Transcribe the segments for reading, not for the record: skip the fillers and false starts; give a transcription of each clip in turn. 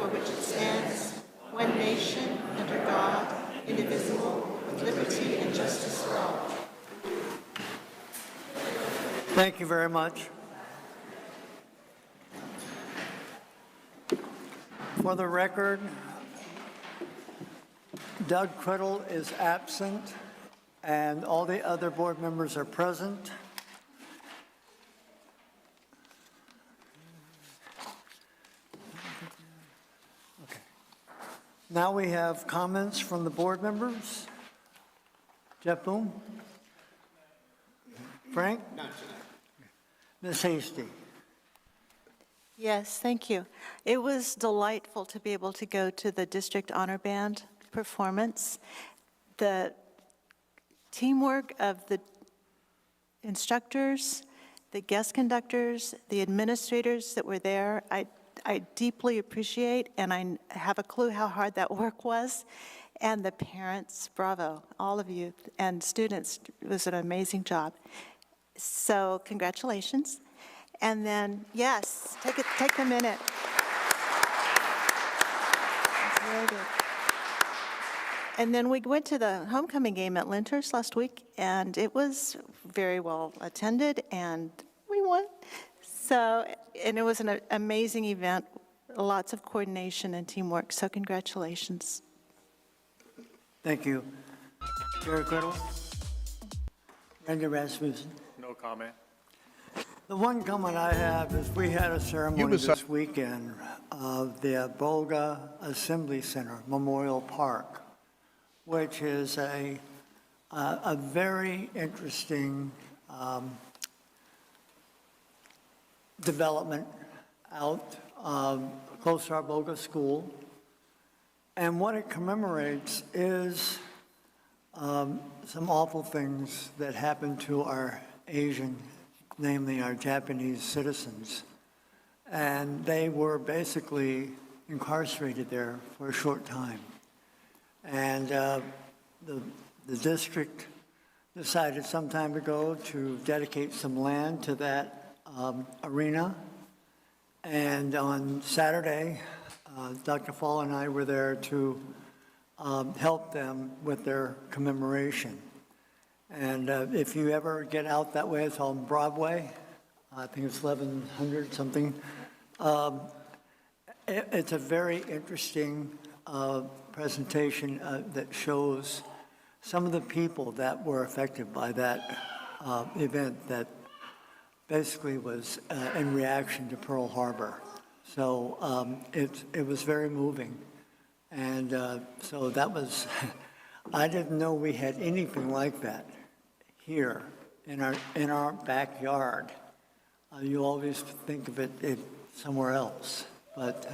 for which it stands, one nation, under God, indivisible, with liberty and justice for all. Thank you very much. For the record, Doug Criddle is absent, and all the other board members are present. Okay. Now we have comments from the board members. Jeff Boone? Frank? Not tonight. Ms. Hasty? Yes, thank you. It was delightful to be able to go to the District Honor Band performance. The teamwork of the instructors, the guest conductors, the administrators that were there, I deeply appreciate, and I have a clue how hard that work was. And the parents, bravo, all of you, and students, it was an amazing job. So congratulations. And then, yes, take a minute. That's very good. And then we went to the homecoming game at Linters last week, and it was very well attended, and we won. So, and it was an amazing event, lots of coordination and teamwork, so congratulations. Thank you. Jerry Criddle? Randy Rasmussen? No comment. The one comment I have is we had a ceremony this weekend of the Bolga Assembly Center, Memorial Park, which is a very interesting development out close to our Bolga school. And what it commemorates is some awful things that happened to our Asian, namely our Japanese citizens. And they were basically incarcerated there for a short time. And the district decided some time ago to dedicate some land to that arena. And on Saturday, Dr. Fall and I were there to help them with their commemoration. And if you ever get out that way, it's on Broadway. I think it's 1100 something. It's a very interesting presentation that shows some of the people that were affected by that event that basically was in reaction to Pearl Harbor. So it was very moving. And so that was, I didn't know we had anything like that here in our backyard. You always think of it somewhere else. But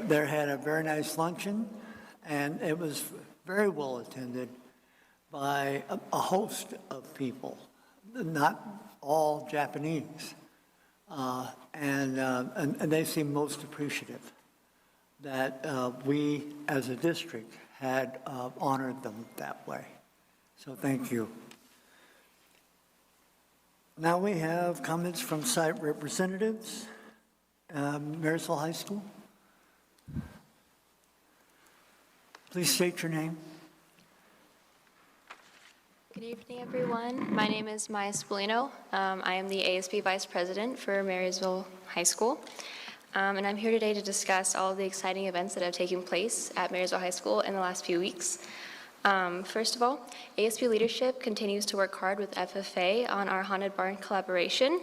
there had a very nice luncheon, and it was very well attended by a host of people, not all Japanese. And they seemed most appreciative that we, as a district, had honored them that way. So thank you. Now we have comments from site representatives. Marysville High School. Please state your name. Good evening, everyone. My name is Maya Spolino. I am the ASB Vice President for Marysville High School. And I'm here today to discuss all of the exciting events that have taken place at Marysville High School in the last few weeks. First of all, ASB leadership continues to work hard with FFA on our Haunted Barn collaboration.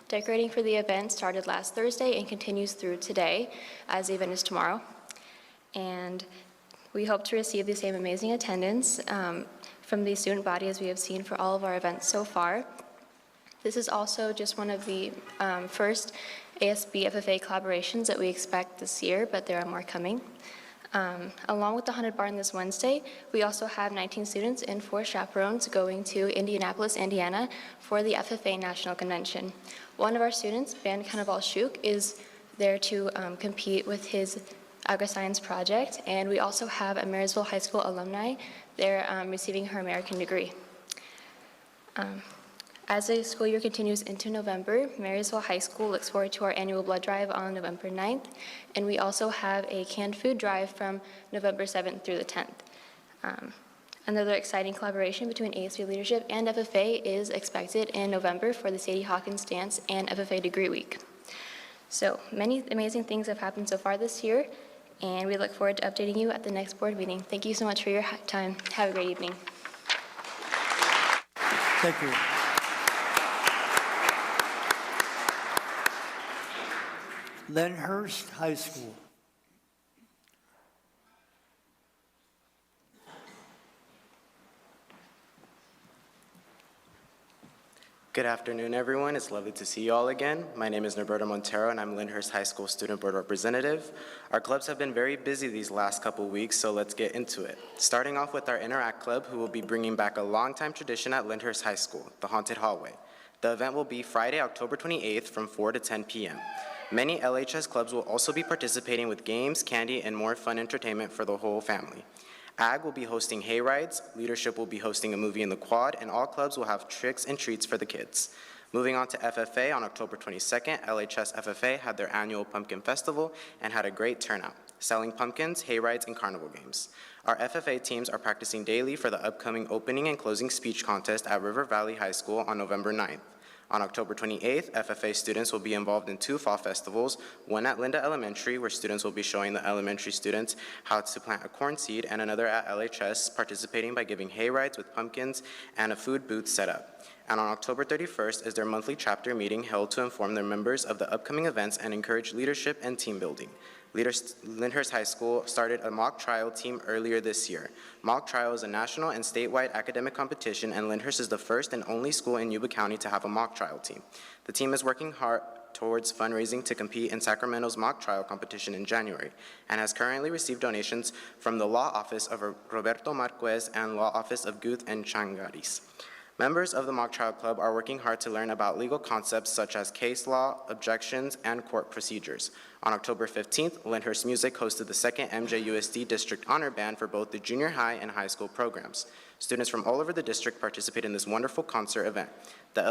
Decorating for the event started last Thursday and continues through today, as the event is tomorrow. And we hope to receive the same amazing attendance from the student body as we have seen for all of our events so far. This is also just one of the first ASB FFA collaborations that we expect this year, but there are more coming. Along with the Haunted Barn this Wednesday, we also have 19 students and 4 chaperones going to Indianapolis, Indiana for the FFA National Convention. One of our students, Ben Cannibal-Shuk, is there to compete with his agri-science project, and we also have a Marysville High School alumni there receiving her American degree. As the school year continues into November, Marysville High School looks forward to our annual blood drive on November 9th, and we also have a canned food drive from November 7th through the 10th. Another exciting collaboration between ASB leadership and FFA is expected in November for the Sadie Hawkins Dance and FFA Degree Week. So many amazing things have happened so far this year, and we look forward to updating you at the next board meeting. Thank you so much for your time. Have a great evening. Thank you. Lyndhurst High School. Good afternoon, everyone. It's lovely to see you all again. My name is Norberto Montero, and I'm Lyndhurst High School Student Board Representative. Our clubs have been very busy these last couple weeks, so let's get into it. Starting off with our Interact Club, who will be bringing back a longtime tradition at Lyndhurst High School, the Haunted Hallway. The event will be Friday, October 28th from 4 to 10 p.m. Many LHS clubs will also be participating with games, candy, and more fun entertainment for the whole family. AG will be hosting hay rides, leadership will be hosting a movie in the quad, and all clubs will have tricks and treats for the kids. Moving on to FFA, on October 22nd, LHS FFA had their annual Pumpkin Festival and had a great turnout, selling pumpkins, hay rides, and carnival games. Our FFA teams are practicing daily for the upcoming opening and closing speech contest at River Valley High School on November 9th. On October 28th, FFA students will be involved in 2 fall festivals, one at Linda Elementary, where students will be showing the elementary students how to plant a corn seed, and another at LHS, participating by giving hay rides with pumpkins and a food booth set up. And on October 31st is their monthly chapter meeting held to inform their members of the upcoming events and encourage leadership and team building. Lyndhurst High School started a mock trial team earlier this year. Mock trial is a national and statewide academic competition, and Lyndhurst is the first and only school in Yuba County to have a mock trial team. The team is working hard towards fundraising to compete in Sacramento's mock trial competition in January, and has currently received donations from the Law Office of Roberto Marquez and Law Office of Guth and Changaris. Members of the Mock Trial Club are working hard to learn about legal concepts such as case law, objections, and court procedures. On October 15th, Lyndhurst Music hosted the second MJUSD District Honor Band for both the junior high and high school programs. Students from all over the district participated in this wonderful concert event. The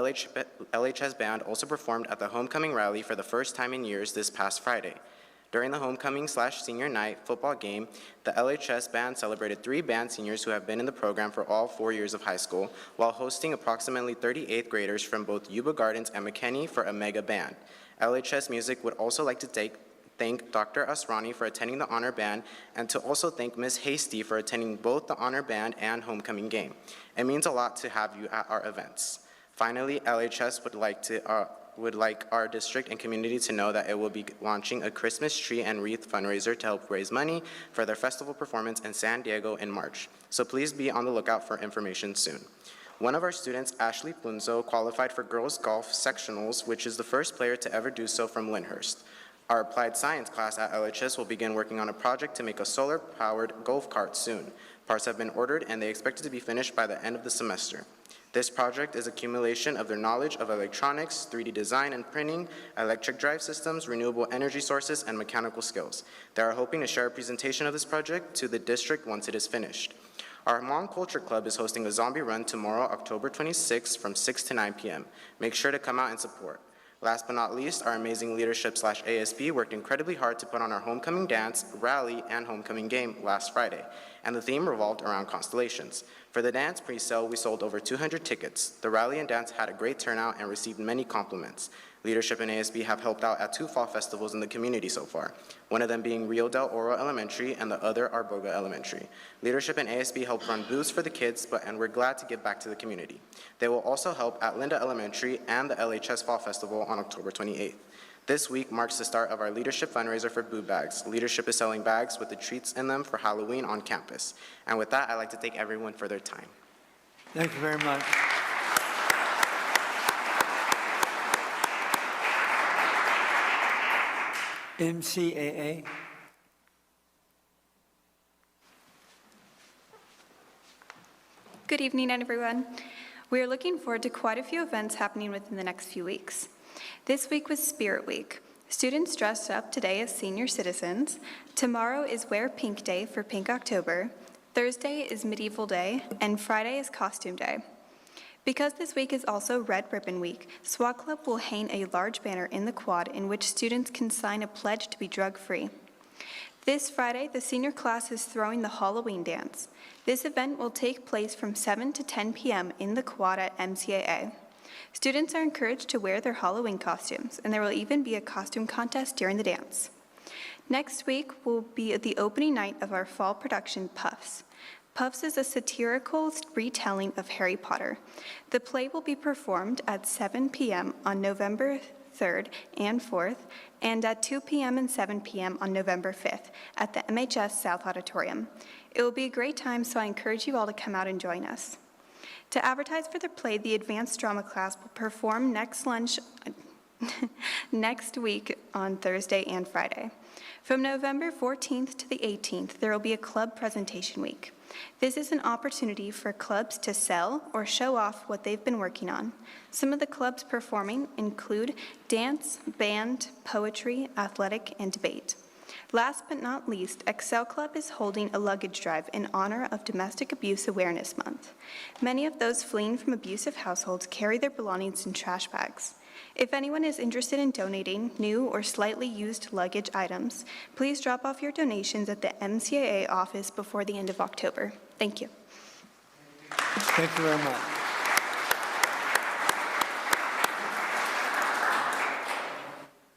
LHS Band also performed at the Homecoming Rally for the first time in years this past Friday. During the homecoming/senior night football game, the LHS Band celebrated 3 band seniors who have been in the program for all 4 years of high school, while hosting approximately 30 8th graders from both Yuba Gardens and McKinney for a mega band. LHS Music would also like to thank Dr. Asrani for attending the honor band, and to also thank Ms. Hasty for attending both the honor band and homecoming game. It means a lot to have you at our events. Finally, LHS would like our district and community to know that it will be launching a Christmas tree and wreath fundraiser to help raise money for their festival performance in San Diego in March. So please be on the lookout for information soon. One of our students, Ashley Punzo, qualified for girls golf sectionals, which is the first player to ever do so from Lyndhurst. Our applied science class at LHS will begin working on a project to make a solar-powered golf cart soon. Parts have been ordered, and they expect it to be finished by the end of the semester. This project is accumulation of their knowledge of electronics, 3D design and printing, electric drive systems, renewable energy sources, and mechanical skills. They are hoping to share a presentation of this project to the district once it is finished. Our Hmong Culture Club is hosting a zombie run tomorrow, October 26th from 6 to 9 p.m. Make sure to come out and support. Last but not least, our amazing leadership/ASB worked incredibly hard to put on our homecoming dance, rally, and homecoming game last Friday, and the theme revolved around constellations. For the dance pre-sale, we sold over 200 tickets. The rally and dance had a great turnout and received many compliments. Leadership and ASB have helped out at 2 fall festivals in the community so far, one of them being Rio del Oro Elementary and the other Arboga Elementary. Leadership and ASB helped run booths for the kids, and we're glad to give back to the community. They will also help at Linda Elementary and the LHS Fall Festival on October 28th. This week marks the start of our leadership fundraiser for boo bags. Leadership is selling bags with the treats in them for Halloween on campus. And with that, I'd like to thank everyone for their time. Thank you very much. MCAA. Good evening, everyone. We are looking forward to quite a few events happening within the next few weeks. This week was Spirit Week. Students dressed up today as senior citizens. Tomorrow is Wear Pink Day for Pink October. Thursday is Medieval Day, and Friday is Costume Day. Because this week is also Red Ribbon Week, SWAT Club will hang a large banner in the quad in which students can sign a pledge to be drug-free. This Friday, the senior class is throwing the Halloween dance. This event will take place from 7 to 10 p.m. in the quad at MCAA. Students are encouraged to wear their Halloween costumes, and there will even be a costume contest during the dance. Next week will be the opening night of our fall production, Puffs. Puffs is a satirical retelling of Harry Potter. The play will be performed at 7 p.m. on November 3rd and 4th, and at 2 p.m. and 7 p.m. on November 5th at the MHS South Auditorium. It will be a great time, so I encourage you all to come out and join us. To advertise for the play, the advanced drama class will perform next week on Thursday and Friday. From November 14th to the 18th, there will be a club presentation week. This is an opportunity for clubs to sell or show off what they've been working on. Some of the clubs performing include dance, band, poetry, athletic, and debate. Last but not least, Excel Club is holding a luggage drive in honor of Domestic Abuse Awareness Month. Many of those fleeing from abusive households carry their belongings in trash bags. If anyone is interested in donating new or slightly used luggage items, please drop off your donations at the MCAA office before the end of October. Thank you. Thank you very much.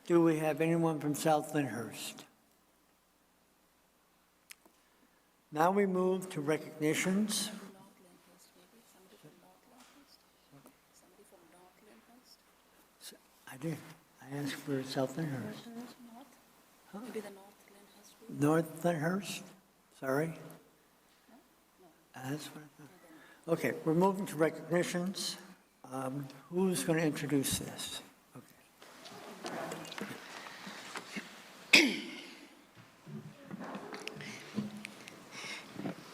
Do we have anyone from South Lyndhurst? Now we move to recognitions. I did. I asked for South Lyndhurst. Maybe the North Lyndhurst? Sorry? That's what I thought. Okay, we're moving to recognitions. Who's going to introduce this? Okay.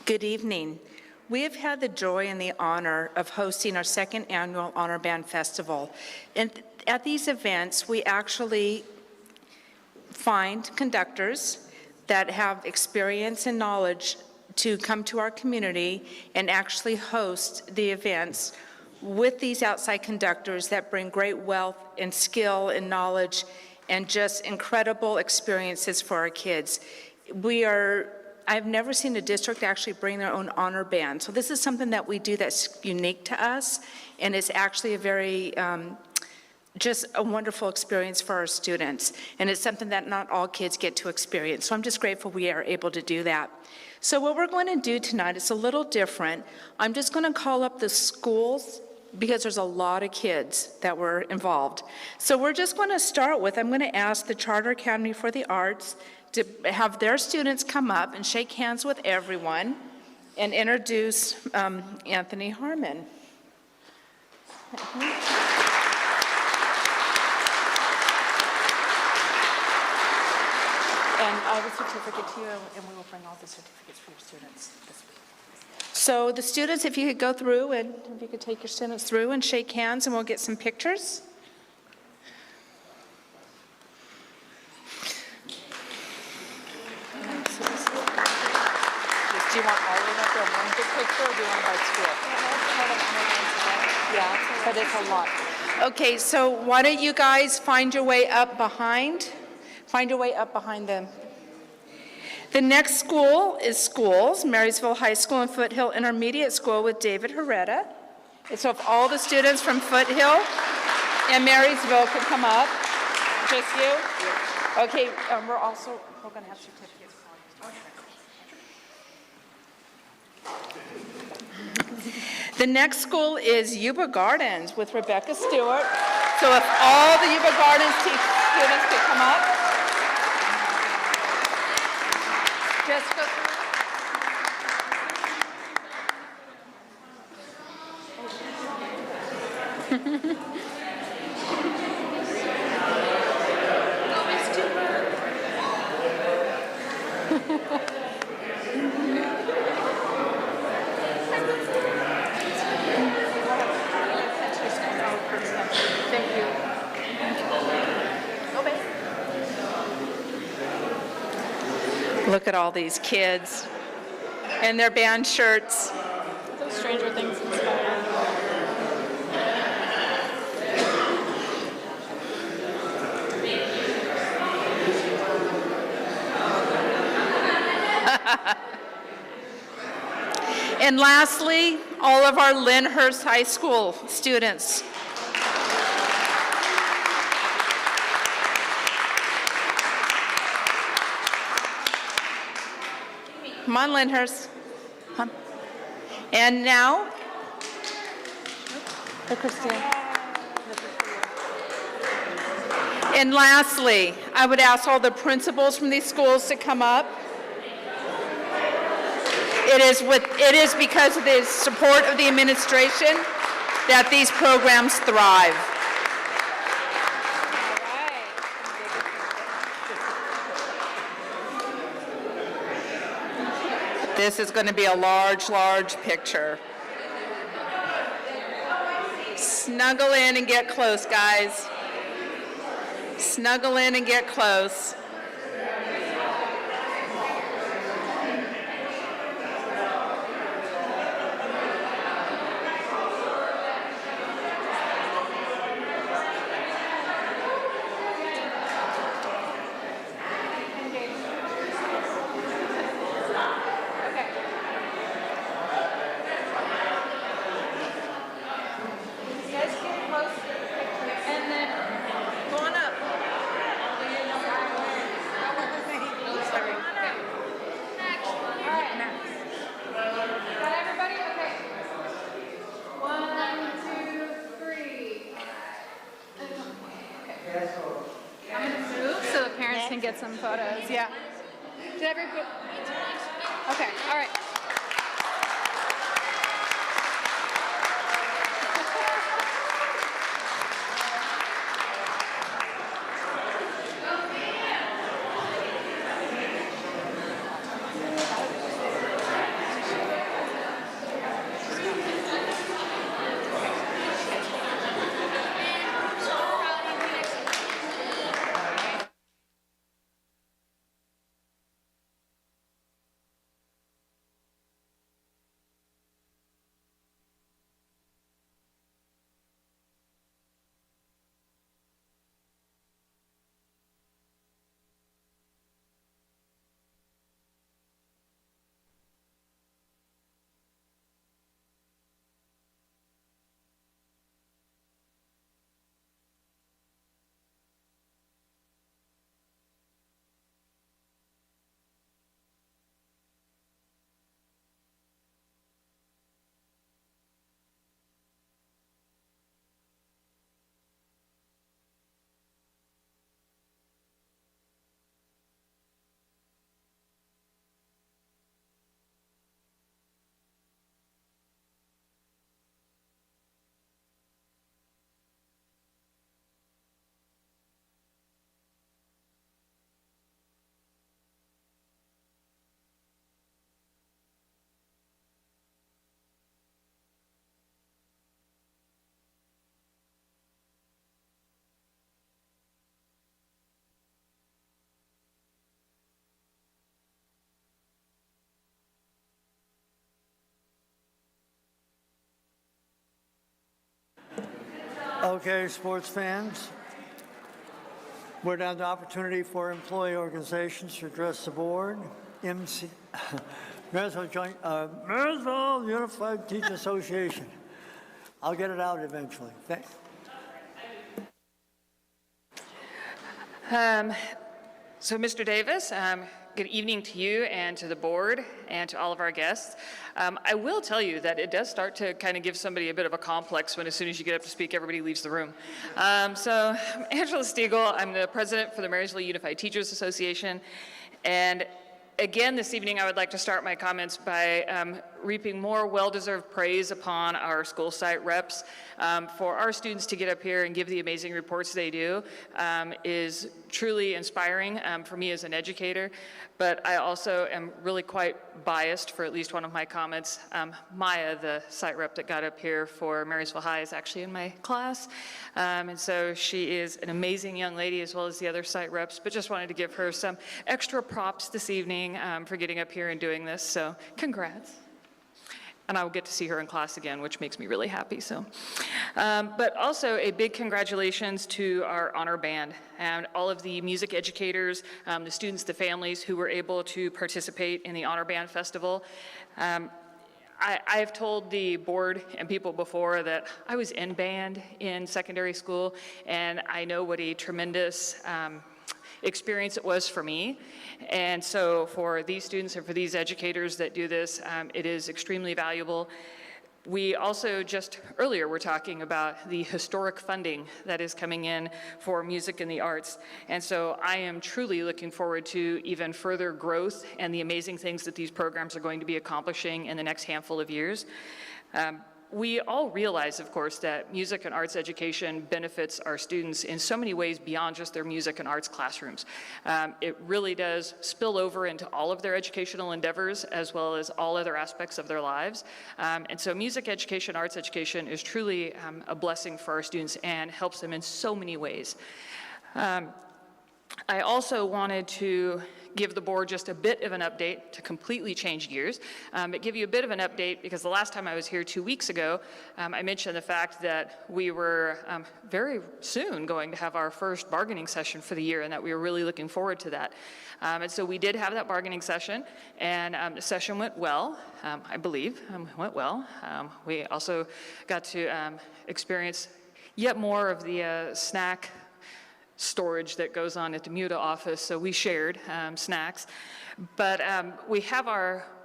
Good evening. We have had the joy and the honor of hosting our second annual Honor Band Festival. And at these events, we actually find conductors that have experience and knowledge to come to our community and actually host the events with these outside conductors that bring great wealth and skill and knowledge and just incredible experiences for our kids. I've never seen a district actually bring their own honor band. So this is something that we do that's unique to us, and it's actually a very, just a wonderful experience for our students. And it's something that not all kids get to experience. So I'm just grateful we are able to do that. So what we're going to do tonight is a little different. I'm just going to call up the schools because there's a lot of kids that were involved. So we're just going to start with, I'm going to ask the Charter Academy for the Arts to have their students come up and shake hands with everyone and introduce Anthony Harmon. And I have a certificate to you, and we will bring all the certificates for your students this week. So the students, if you could go through and if you could take your students through and shake hands, and we'll get some pictures. Do you want all of them up there in one big picture, or do you want by school? Yeah, but it's a lot. Okay, so why don't you guys find your way up behind? Find your way up behind them. The next school is schools, Marysville High School and Foothill Intermediate School with David Herrera. And so if all the students from Foothill and Marysville could come up, just you? Okay, we're going to have certificates for you. The next school is Yuba Gardens with Rebecca Stewart. So if all the Yuba Gardens students could come up. Just go through. Thank you. Look at all these kids and their band shirts. Those Stranger Things inspired. And lastly, all of our Lyndhurst High School students. Come on, Lyndhurst. Come. And now, and lastly, I would ask all the principals from these schools to come up. It is because of the support of the administration that these programs thrive. This is going to be a large, large picture. Snuggle in and get close, guys. Snuggle in and get close. Get some photos, yeah. Did everybody? Okay, all right. Okay, sports fans, we're down to opportunity for employee organizations to address the board. Marysville Unified Teachers Association. I'll get it out eventually. Thanks. So, Mr. Davis, good evening to you and to the board and to all of our guests. I will tell you that it does start to kind of give somebody a bit of a complex when as soon as you get up to speak, everybody leaves the room. So, I'm Angela Stiegel. I'm the president for the Marysville Unified Teachers Association. And again, this evening, I would like to start my comments by reaping more well-deserved praise upon our school site reps. For our students to get up here and give the amazing reports they do is truly inspiring for me as an educator, but I also am really quite biased for at least one of my comments. Maya, the site rep that got up here for Marysville High, is actually in my class, and so she is an amazing young lady as well as the other site reps, but just wanted to give her some extra props this evening for getting up here and doing this, so congrats. And I will get to see her in class again, which makes me really happy. So, but also a big congratulations to our honor band and all of the music educators, the students, the families who were able to participate in the Honor Band Festival. I have told the board and people before that I was in band in secondary school, and I know what a tremendous experience it was for me. And so for these students and for these educators that do this, it is extremely valuable. We also just earlier were talking about the historic funding that is coming in for music and the arts. And so I am truly looking forward to even further growth and the amazing things that these programs are going to be accomplishing in the next handful of years. We all realize, of course, that music and arts education benefits our students in so many ways beyond just their music and arts classrooms. It really does spill over into all of their educational endeavors as well as all other aspects of their lives. And so music education, arts education is truly a blessing for our students and helps them in so many ways. I also wanted to give the board just a bit of an update to completely change gears, but give you a bit of an update because the last time I was here 2 weeks ago, I mentioned the fact that we were very soon going to have our first bargaining session for the year and that we were really looking forward to that. And so we did have that bargaining session, and the session went well, I believe, went well. We also got to experience yet more of the snack storage that goes on at the MUTA office, so we shared snacks. But we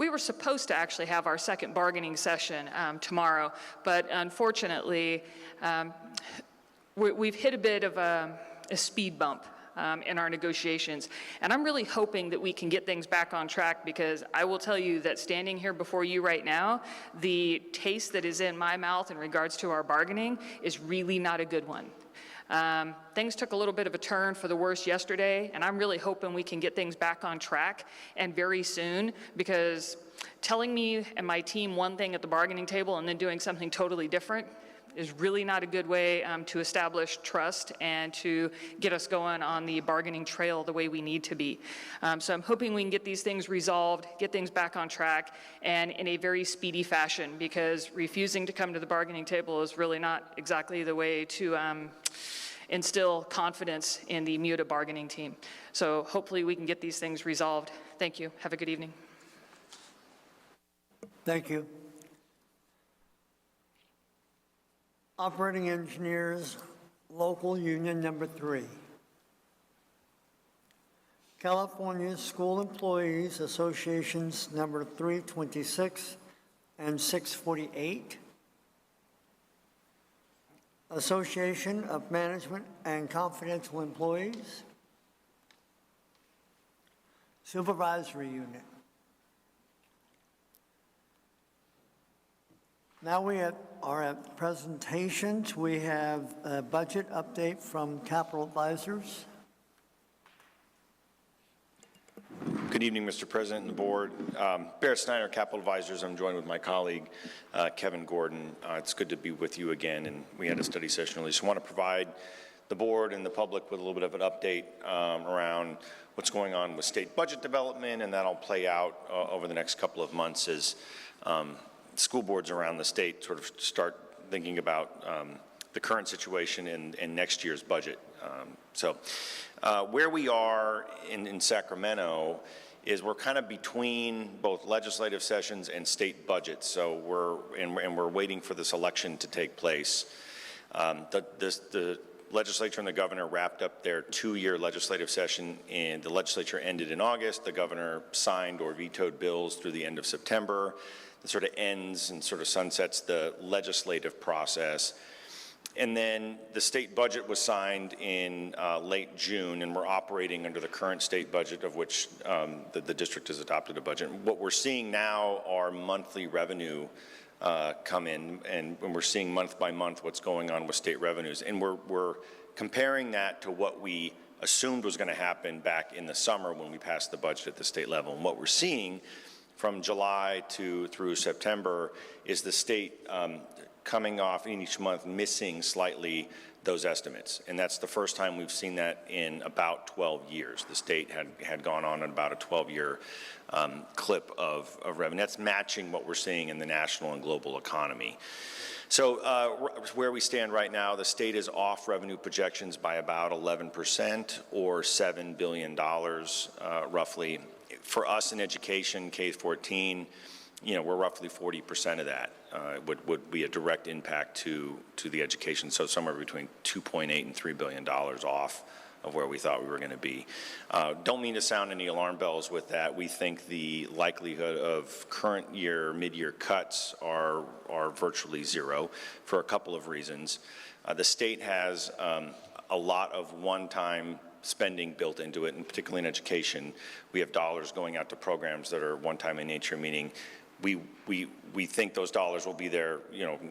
were supposed to actually have our second bargaining session tomorrow, but unfortunately, we've hit a bit of a speed bump in our negotiations. And I'm really hoping that we can get things back on track because I will tell you that standing here before you right now, the taste that is in my mouth in regards to our bargaining is really not a good one. Things took a little bit of a turn for the worse yesterday, and I'm really hoping we can get things back on track and very soon, because telling me and my team one thing at the bargaining table and then doing something totally different is really not a good way to establish trust and to get us going on the bargaining trail the way we need to be. So I'm hoping we can get these things resolved, get things back on track, and in a very speedy fashion, because refusing to come to the bargaining table is really not exactly the way to instill confidence in the MUTA bargaining team. So hopefully we can get these things resolved. Thank you. Have a good evening. Thank you. Operating Engineers, Local Union Number 3. California School Employees Associations Number 326 and 648. Association of Management and Confidential Employees. Supervisory Unit. Now we are at presentations. We have a budget update from Capital Advisors. Good evening, Mr. President and the board. Barrett Snyder, Capital Advisors. I'm joined with my colleague, Kevin Gordon. It's good to be with you again, and we had a study session earlier. So I want to provide the board and the public with a little bit of an update around what's going on with state budget development, and that'll play out over the next couple of months as school boards around the state sort of start thinking about the current situation and next year's budget. Where we are in Sacramento is we're kind of between both legislative sessions and state budgets. So we're waiting for this election to take place. The legislature and the governor wrapped up their 2-year legislative session, and the legislature ended in August. The governor signed or vetoed bills through the end of September. It sort of ends and sort of sunsets the legislative process. And then the state budget was signed in late June, and we're operating under the current state budget, of which the district has adopted a budget. What we're seeing now are monthly revenue come in, and we're seeing month by month what's going on with state revenues. And we're comparing that to what we assumed was going to happen back in the summer when we passed the budget at the state level. And what we're seeing from July through September is the state coming off in each month missing slightly those estimates. And that's the first time we've seen that in about 12 years. The state had gone on about a 12-year clip of revenue. That's matching what we're seeing in the national and global economy. So where we stand right now, the state is off revenue projections by about 11% or $7 billion roughly. For us in education, K-14, we're roughly 40% of that would be a direct impact to the education. So somewhere between $2.8 and $3 billion off of where we thought we were going to be. Don't mean to sound any alarm bells with that. We think the likelihood of current year, mid-year cuts are virtually zero for a couple of reasons. The state has a lot of one-time spending built into it, and particularly in education. We have dollars going out to programs that are one-time in nature, meaning we think those dollars will be there,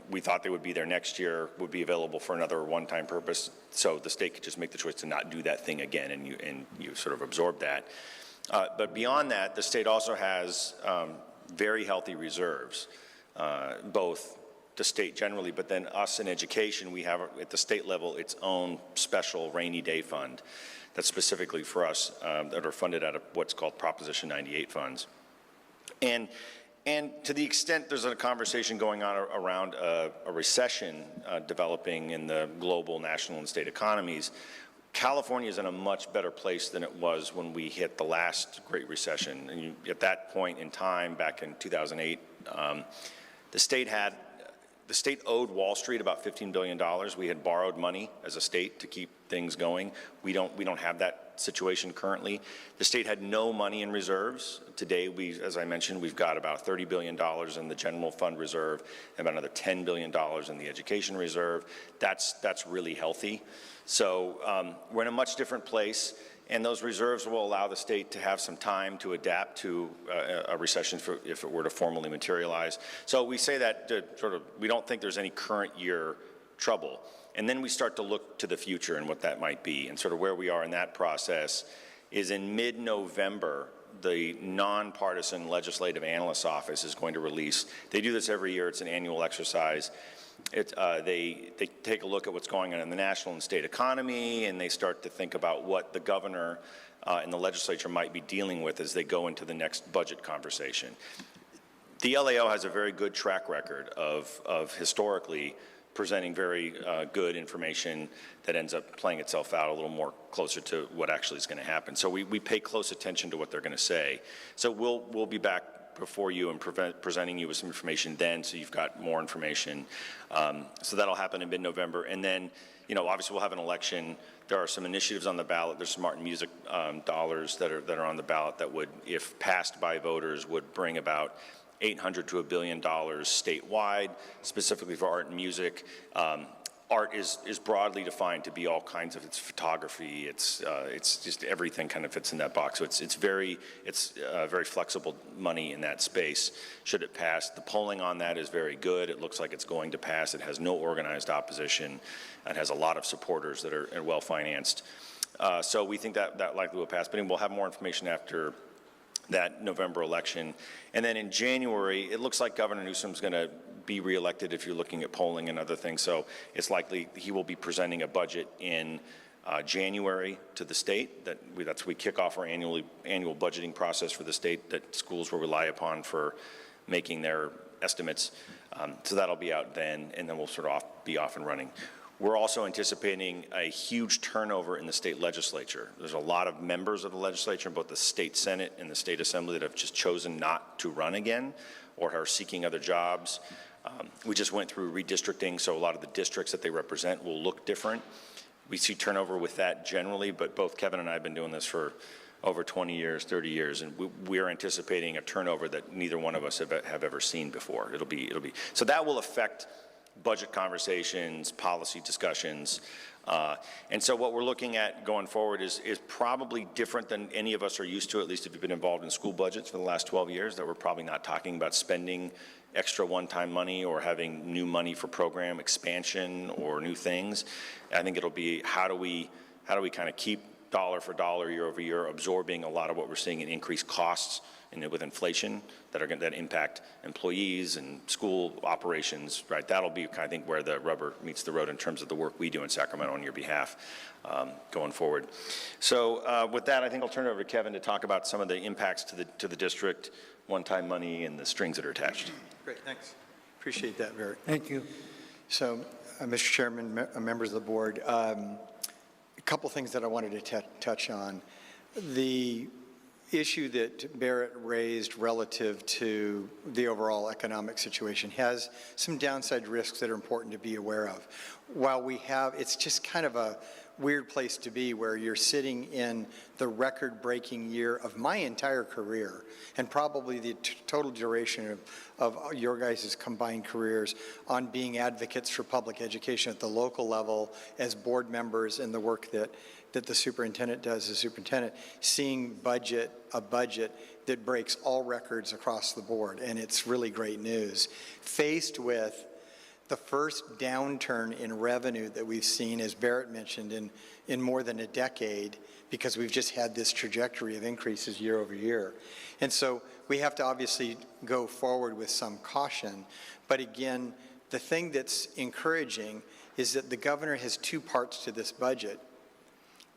we thought they would be there next year, would be available for another one-time purpose, so the state could just make the choice to not do that thing again, and you sort of absorb that. But beyond that, the state also has very healthy reserves, both the state generally, but then us in education, we have at the state level its own special rainy day fund that's specifically for us that are funded out of what's called Proposition 98 funds. And to the extent there's a conversation going on around a recession developing in the global, national, and state economies, California is in a much better place than it was when we hit the last Great Recession. And at that point in time, back in 2008, the state owed Wall Street about $15 billion. We had borrowed money as a state to keep things going. We don't have that situation currently. The state had no money in reserves. Today, as I mentioned, we've got about $30 billion in the general fund reserve and about another $10 billion in the education reserve. That's really healthy. So we're in a much different place, and those reserves will allow the state to have some time to adapt to a recession if it were to formally materialize. So we say that to we don't think there's any current year trouble. And then we start to look to the future and what that might be. And sort of where we are in that process is in mid-November, the nonpartisan Legislative Analyst's Office is going to release. They do this every year. It's an annual exercise. They take a look at what's going on in the national and state economy, and they start to think about what the governor and the legislature might be dealing with as they go into the next budget conversation. The LAO has a very good track record of historically presenting very good information that ends up playing itself out a little more closer to what actually is going to happen. So we pay close attention to what they're going to say. So we'll be back before you and presenting you with some information then, so you've got more information. So that'll happen in mid-November. And then, obviously we'll have an election. There are some initiatives on the ballot. There's some art and music dollars that are on the ballot that would, if passed by voters, would bring about $800 to $1 billion statewide, specifically for art and music. Art is broadly defined to be all kinds of, it's photography, it's just everything kind of fits in that box. So it's very flexible money in that space, should it pass. The polling on that is very good. It looks like it's going to pass. It has no organized opposition. It has a lot of supporters that are well-financed. So we think that likely will pass, but we'll have more information after that November election. And then in January, it looks like Governor Newsom's going to be reelected if you're looking at polling and other things. So it's likely he will be presenting a budget in January to the state. We kick off our annual budgeting process for the state that schools will rely upon for making their estimates. So that'll be out then, and then we'll sort of be off and running. We're also anticipating a huge turnover in the state legislature. There's a lot of members of the legislature, both the state Senate and the state Assembly, that have just chosen not to run again or are seeking other jobs. We just went through redistricting, so a lot of the districts that they represent will look different. We see turnover with that generally, but both Kevin and I have been doing this for over 20 years, 30 years, and we're anticipating a turnover that neither one of us have ever seen before. It'll be so that will affect budget conversations, policy discussions. And so what we're looking at going forward is probably different than any of us are used to, at least if you've been involved in school budgets for the last 12 years, that we're probably not talking about spending extra one-time money or having new money for program expansion or new things. I think it'll be how do we kind of keep dollar for dollar, year over year, absorbing a lot of what we're seeing in increased costs with inflation that impact employees and school operations, right? That'll be, I think, where the rubber meets the road in terms of the work we do in Sacramento on your behalf going forward. So with that, I think I'll turn it over to Kevin to talk about some of the impacts to the district, one-time money, and the strings that are attached. Great, thanks. Appreciate that, Barry. Thank you. So, Mr. Chairman, members of the board, a couple things that I wanted to touch on. issue that Barrett raised relative to the overall economic situation has some downside risks that are important to be aware of. While we have, it's just kind of a weird place to be where you're sitting in the record-breaking year of my entire career and probably the total duration of your guys' combined careers on being advocates for public education at the local level as board members and the work that the superintendent does as superintendent, seeing a budget that breaks all records across the board, and it's really great news. Faced with the first downturn in revenue that we've seen, as Barrett mentioned, in more than a decade, because we've just had this trajectory of increases year over year. And so we have to obviously go forward with some caution. But again, the thing that's encouraging is that the governor has two parts to this budget.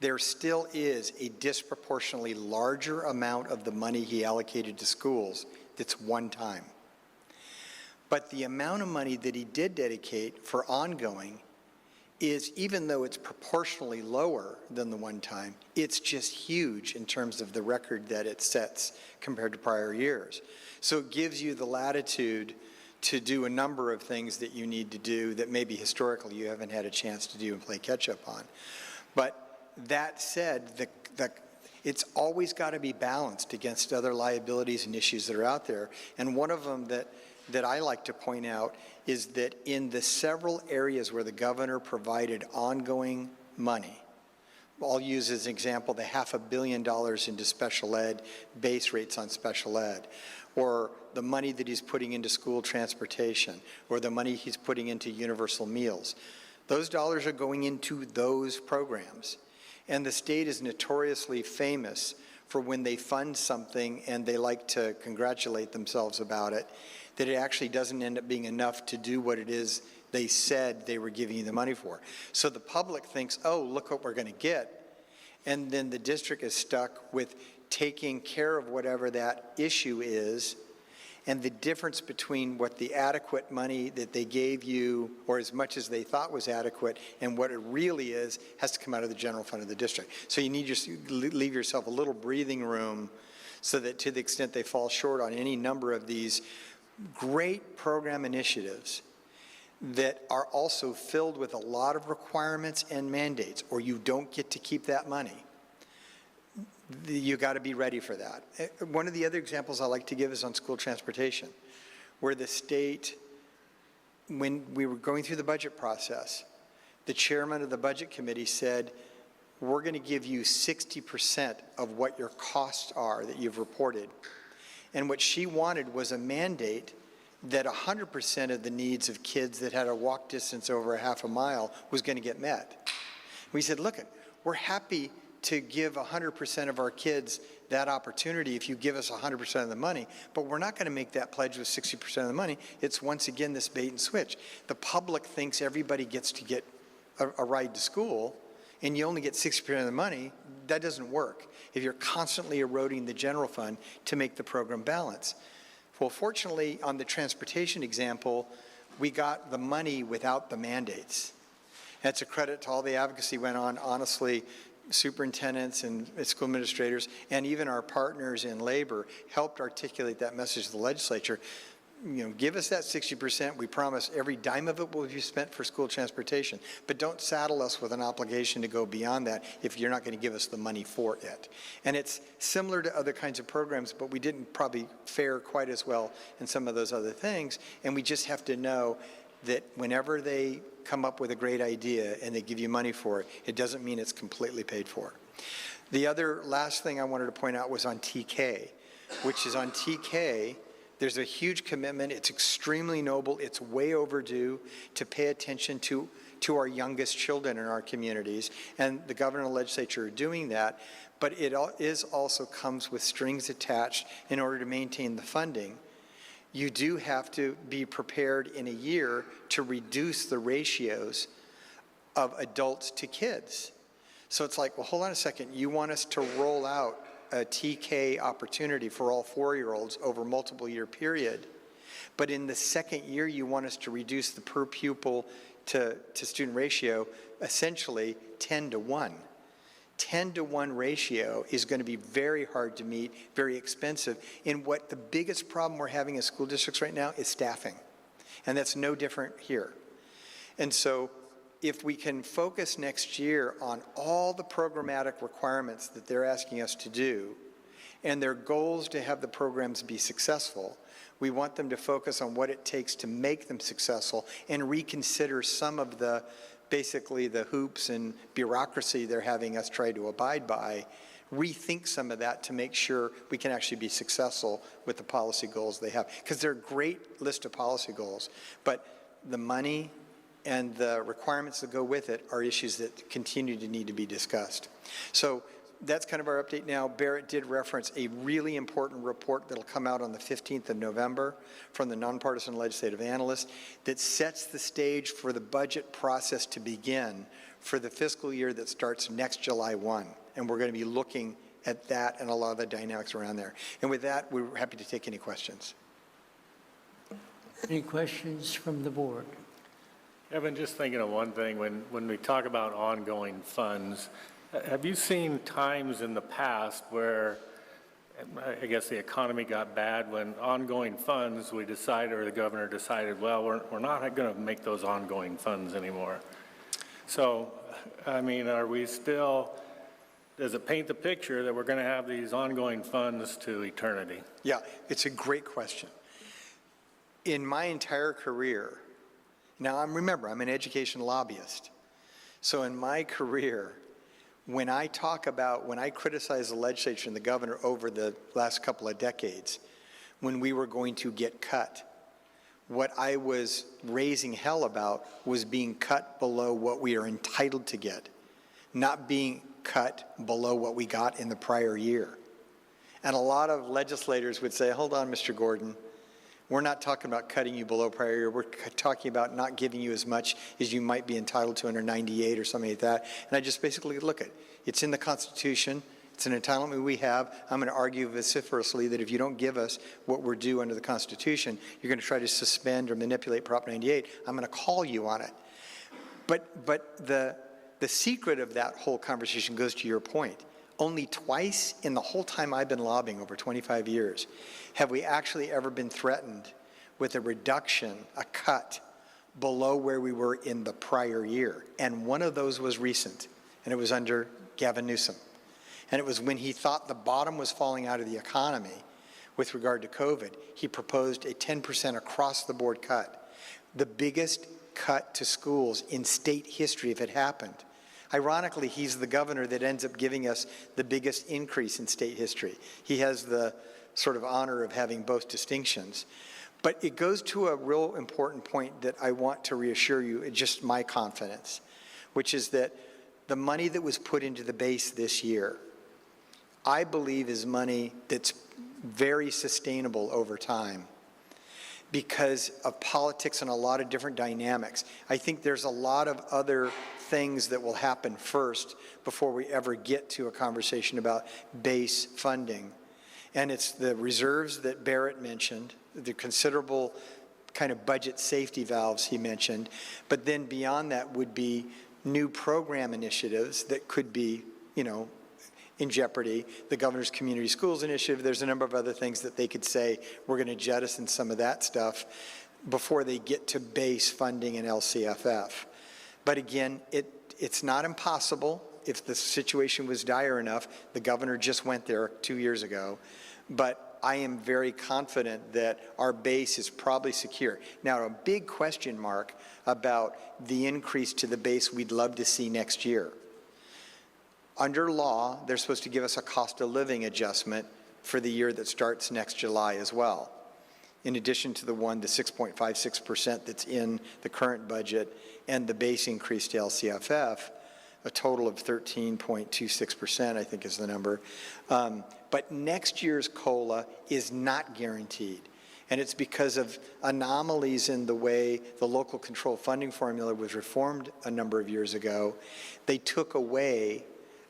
There still is a disproportionately larger amount of the money he allocated to schools that's one time. But the amount of money that he did dedicate for ongoing is, even though it's proportionally lower than the one time, it's just huge in terms of the record that it sets compared to prior years. So it gives you the latitude to do a number of things that you need to do that maybe historically you haven't had a chance to do and play catch up on. But that said, it's always got to be balanced against other liabilities and issues that are out there. And one of them that I like to point out is that in the several areas where the governor provided ongoing money, I'll use as an example the $500 million into special ed, base rates on special ed, or the money that he's putting into school transportation, or the money he's putting into universal meals. Those dollars are going into those programs. And the state is notoriously famous for when they fund something and they like to congratulate themselves about it, that it actually doesn't end up being enough to do what it is they said they were giving you the money for. So the public thinks, oh, look what we're going to get. And then the district is stuck with taking care of whatever that issue is, and the difference between what the adequate money that they gave you, or as much as they thought was adequate, and what it really is, has to come out of the general fund of the district. So you need to leave yourself a little breathing room so that to the extent they fall short on any number of these great program initiatives that are also filled with a lot of requirements and mandates, or you don't get to keep that money, you got to be ready for that. One of the other examples I like to give is on school transportation, where the state, when we were going through the budget process, the chairman of the budget committee said, we're going to give you 60% of what your costs are that you've reported. And what she wanted was a mandate that 100% of the needs of kids that had a walk distance over a half a mile was going to get met. We said, look, we're happy to give 100% of our kids that opportunity if you give us 100% of the money, but we're not going to make that pledge with 60% of the money. It's once again this bait and switch. The public thinks everybody gets to get a ride to school, and you only get 60% of the money. That doesn't work if you're constantly eroding the general fund to make the program balance. Well, fortunately, on the transportation example, we got the money without the mandates. That's a credit to all the advocacy went on, honestly. Superintendents and school administrators and even our partners in labor helped articulate that message to the legislature. You know, give us that 60%. We promise every dime of it will be spent for school transportation, but don't saddle us with an obligation to go beyond that if you're not going to give us the money for it. And it's similar to other kinds of programs, but we didn't probably fare quite as well in some of those other things. And we just have to know that whenever they come up with a great idea and they give you money for it, it doesn't mean it's completely paid for. The other last thing I wanted to point out was on TK, which is on TK, there's a huge commitment. It's extremely noble. It's way overdue to pay attention to our youngest children in our communities, and the governor and the legislature are doing that, but it also comes with strings attached in order to maintain the funding. You do have to be prepared in a year to reduce the ratios of adults to kids. So it's like, well, hold on a second. You want us to roll out a TK opportunity for all 4-year-olds over a multiple year period, but in the second year you want us to reduce the per pupil to student ratio essentially 10 to 1. 10-to-1 ratio is going to be very hard to meet, very expensive. And what the biggest problem we're having in school districts right now is staffing. And that's no different here. And so if we can focus next year on all the programmatic requirements that they're asking us to do and their goals to have the programs be successful, we want them to focus on what it takes to make them successful and reconsider some of the, basically the hoops and bureaucracy they're having us try to abide by, rethink some of that to make sure we can actually be successful with the policy goals they have. Because they're a great list of policy goals, but the money and the requirements that go with it are issues that continue to need to be discussed. So that's kind of our update now. Barrett did reference a really important report that'll come out on the 15th of November from the nonpartisan legislative analyst that sets the stage for the budget process to begin for the fiscal year that starts next July 1. And we're going to be looking at that and a lot of the dynamics around there. And with that, we're happy to take any questions. Any questions from the board? Evan, just thinking of one thing, when we talk about ongoing funds, have you seen times in the past where, I guess the economy got bad, when ongoing funds, we decided, or the governor decided, well, we're not going to make those ongoing funds anymore? So, I mean, are we still, does it paint the picture that we're going to have these ongoing funds to eternity? Yeah, it's a great question. In my entire career, now remember, I'm an education lobbyist. So in my career, when I criticize the legislature and the governor over the last couple of decades, when we were going to get cut, what I was raising hell about was being cut below what we are entitled to get, not being cut below what we got in the prior year. And a lot of legislators would say, hold on, Mr. Gordon, we're not talking about cutting you below prior year. We're talking about not giving you as much as you might be entitled to under 98 or something like that. And I just basically look at it. It's in the Constitution. It's an entitlement we have. I'm going to argue vociferously that if you don't give us what we're due under the Constitution, you're going to try to suspend or manipulate Prop 98. I'm going to call you on it. But the secret of that whole conversation goes to your point. Only twice in the whole time I've been lobbying, over 25 years, have we actually ever been threatened with a reduction, a cut, below where we were in the prior year. And one of those was recent, and it was under Gavin Newsom. And it was when he thought the bottom was falling out of the economy with regard to COVID, he proposed a 10% across-the-board cut, the biggest cut to schools in state history if it happened. Ironically, he's the governor that ends up giving us the biggest increase in state history. He has the sort of honor of having both distinctions. But it goes to a real important point that I want to reassure you, just my confidence, which is that the money that was put into the base this year, I believe is money that's very sustainable over time because of politics and a lot of different dynamics. I think there's a lot of other things that will happen first before we ever get to a conversation about base funding. And it's the reserves that Barrett mentioned, the considerable kind of budget safety valves he mentioned, but then beyond that would be new program initiatives that could be, in jeopardy. The Governor's Community Schools Initiative, there's a number of other things that they could say, we're going to jettison some of that stuff before they get to base funding and LCFF. But again, it's not impossible if the situation was dire enough. The governor just went there 2 years ago. But I am very confident that our base is probably secure. Now, a big question mark about the increase to the base we'd love to see next year. Under law, they're supposed to give us a cost of living adjustment for the year that starts next July as well, in addition to the 6.56% that's in the current budget and the base increase to LCFF, a total of 13.26%, I think is the number. But next year's COLA is not guaranteed. And it's because of anomalies in the way the local control funding formula was reformed a number of years ago. They took away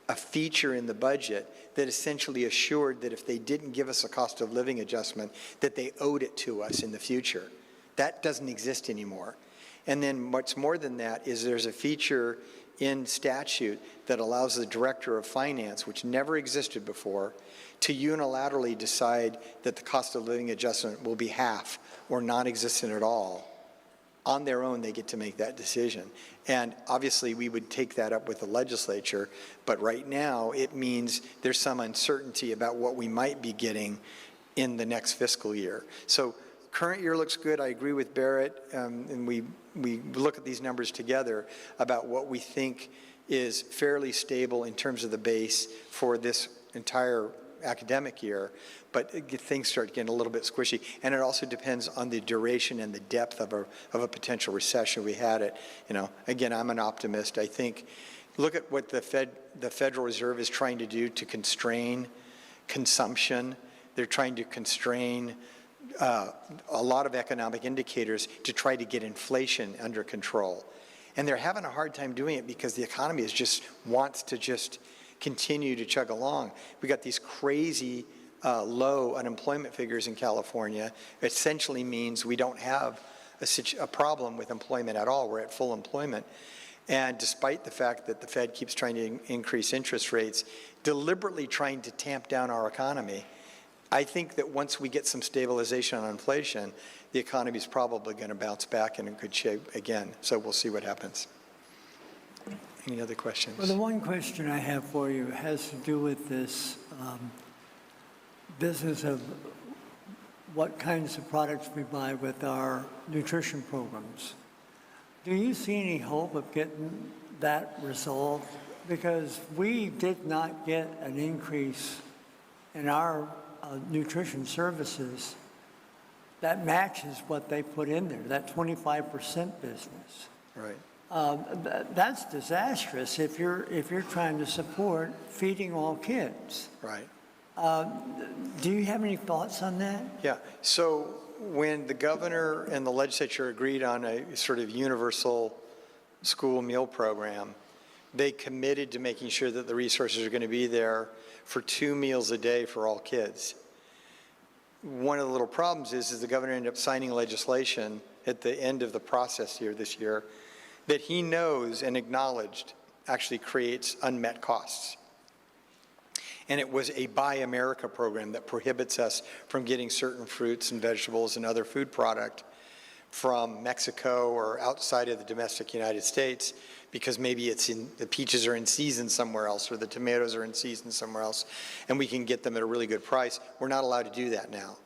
a feature in the budget that essentially assured that if they didn't give us a cost of living adjustment, that they owed it to us in the future. That doesn't exist anymore. And then what's more than that is there's a feature in statute that allows the director of finance, which never existed before, to unilaterally decide that the cost of living adjustment will be half or non-existent at all. On their own, they get to make that decision. And obviously, we would take that up with the legislature, but right now, it means there's some uncertainty about what we might be getting in the next fiscal year. So current year looks good. I agree with Barrett, and we look at these numbers together about what we think is fairly stable in terms of the base for this entire academic year, but things start getting a little bit squishy. And it also depends on the duration and the depth of a potential recession. We had it, again, I'm an optimist. I think, look at what the Federal Reserve is trying to do to constrain consumption. They're trying to constrain a lot of economic indicators to try to get inflation under control. And they're having a hard time doing it because the economy wants to continue to chug along. We got these crazy low unemployment figures in California. It essentially means we don't have a problem with employment at all. We're at full employment. And despite the fact that the Fed keeps trying to increase interest rates, deliberately trying to tamp down our economy, I think that once we get some stabilization on inflation, the economy is probably going to bounce back in good shape again. So we'll see what happens. Any other questions? Well, the one question I have for you has to do with this business of what kinds of products we buy with our nutrition programs. Do you see any hope of getting that resolved? Because we did not get an increase in our nutrition services that matches what they put in there, that 25% business. Right. That's disastrous if you're trying to support feeding all kids. Right. Do you have any thoughts on that? Yeah. So when the governor and the legislature agreed on a sort of universal school meal program, they committed to making sure that the resources are going to be there for 2 meals a day for all kids. One of the little problems is the governor ended up signing legislation at the end of the process here this year that he knows and acknowledged actually creates unmet costs. And it was a Buy America program that prohibits us from getting certain fruits and vegetables and other food product from Mexico or outside of the domestic United States because maybe the peaches are in season somewhere else or the tomatoes are in season somewhere else and we can get them at a really good price. We're not allowed to do that now.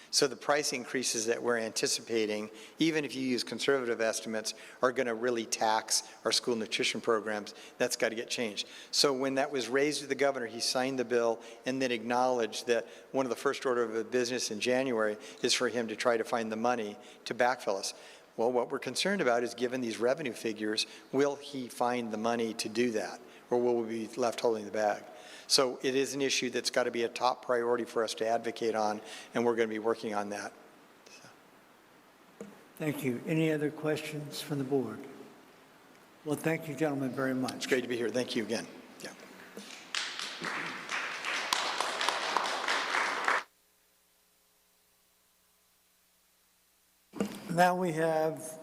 So the price increases that we're anticipating, even if you use conservative estimates, are going to really tax our school nutrition programs. That's got to get changed. So when that was raised to the governor, he signed the bill and then acknowledged that one of the first order of business in January is for him to try to find the money to backfill us. Well, what we're concerned about is, given these revenue figures, will he find the money to do that, or will we be left holding the bag? So it is an issue that's got to be a top priority for us to advocate on, and we're going to be working on that. Thank you. Any other questions from the board? Well, thank you, gentlemen, very much. It's great to be here. Thank you again. Yeah. Now we have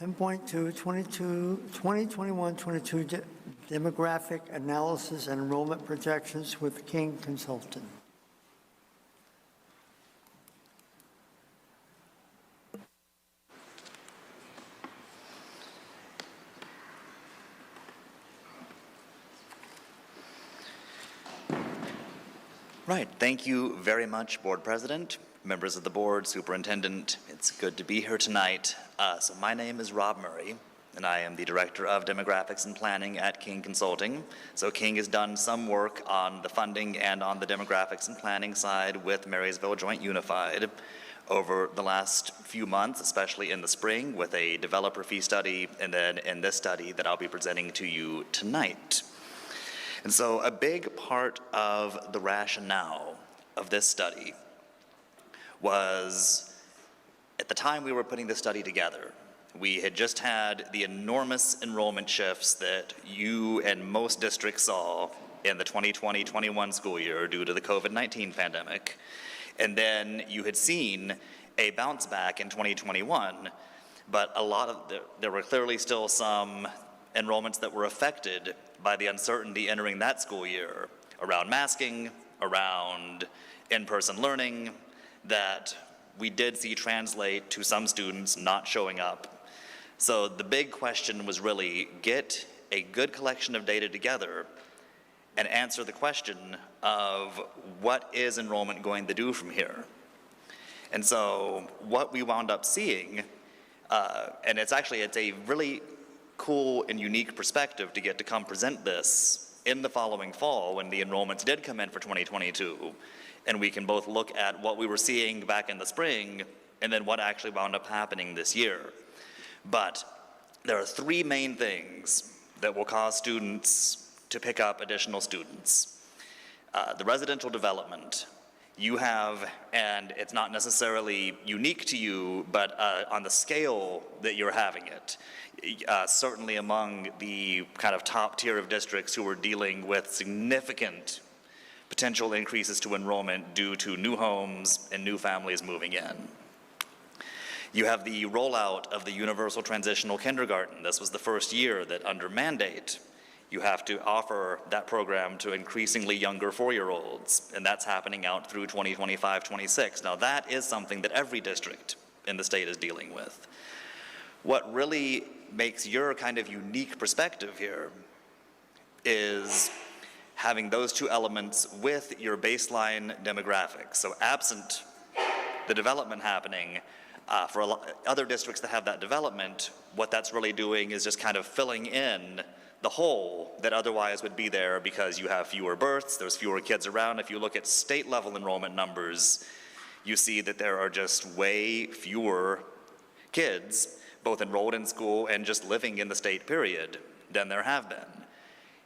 10.2, 2021-22 demographic analysis and enrollment projections with King Consulting. Right. Thank you very much, Board President, members of the board, superintendent. It's good to be here tonight. So my name is Rob Murray, and I am the Director of Demographics and Planning at King Consulting. So King has done some work on the funding and on the demographics and planning side with Marysville Joint Unified over the last few months, especially in the spring with a developer fee study, and then in this study that I'll be presenting to you tonight. And so a big part of the rationale of this study was, at the time we were putting this study together, we had just had the enormous enrollment shifts that you and most districts saw in the 2020-21 school year due to the COVID-19 pandemic. And then you had seen a bounce back in 2021, but there were clearly still some enrollments that were affected by the uncertainty entering that school year around masking, around in-person learning, that we did see translate to some students not showing up. So the big question was really get a good collection of data together and answer the question of what is enrollment going to do from here? And so what we wound up seeing, and it's a really cool and unique perspective to get to come present this in the following fall when the enrollments did come in for 2022. And we can both look at what we were seeing back in the spring and then what actually wound up happening this year. But there are three main things that will cause students to pick up additional students. The residential development you have, and it's not necessarily unique to you, but on the scale that you're having it, certainly among the kind of top tier of districts who are dealing with significant potential increases to enrollment due to new homes and new families moving in. You have the rollout of the universal transitional kindergarten. This was the first year that under mandate, you have to offer that program to increasingly younger 4-year-olds, and that's happening out through 2025-26. Now that is something that every district in the state is dealing with. What really makes your kind of unique perspective here is having those two elements with your baseline demographics. So absent the development happening, for other districts that have that development, what that's really doing is just kind of filling in the hole that otherwise would be there because you have fewer births, there's fewer kids around. If you look at state level enrollment numbers, you see that there are just way fewer kids, both enrolled in school and just living in the state period, than there have been.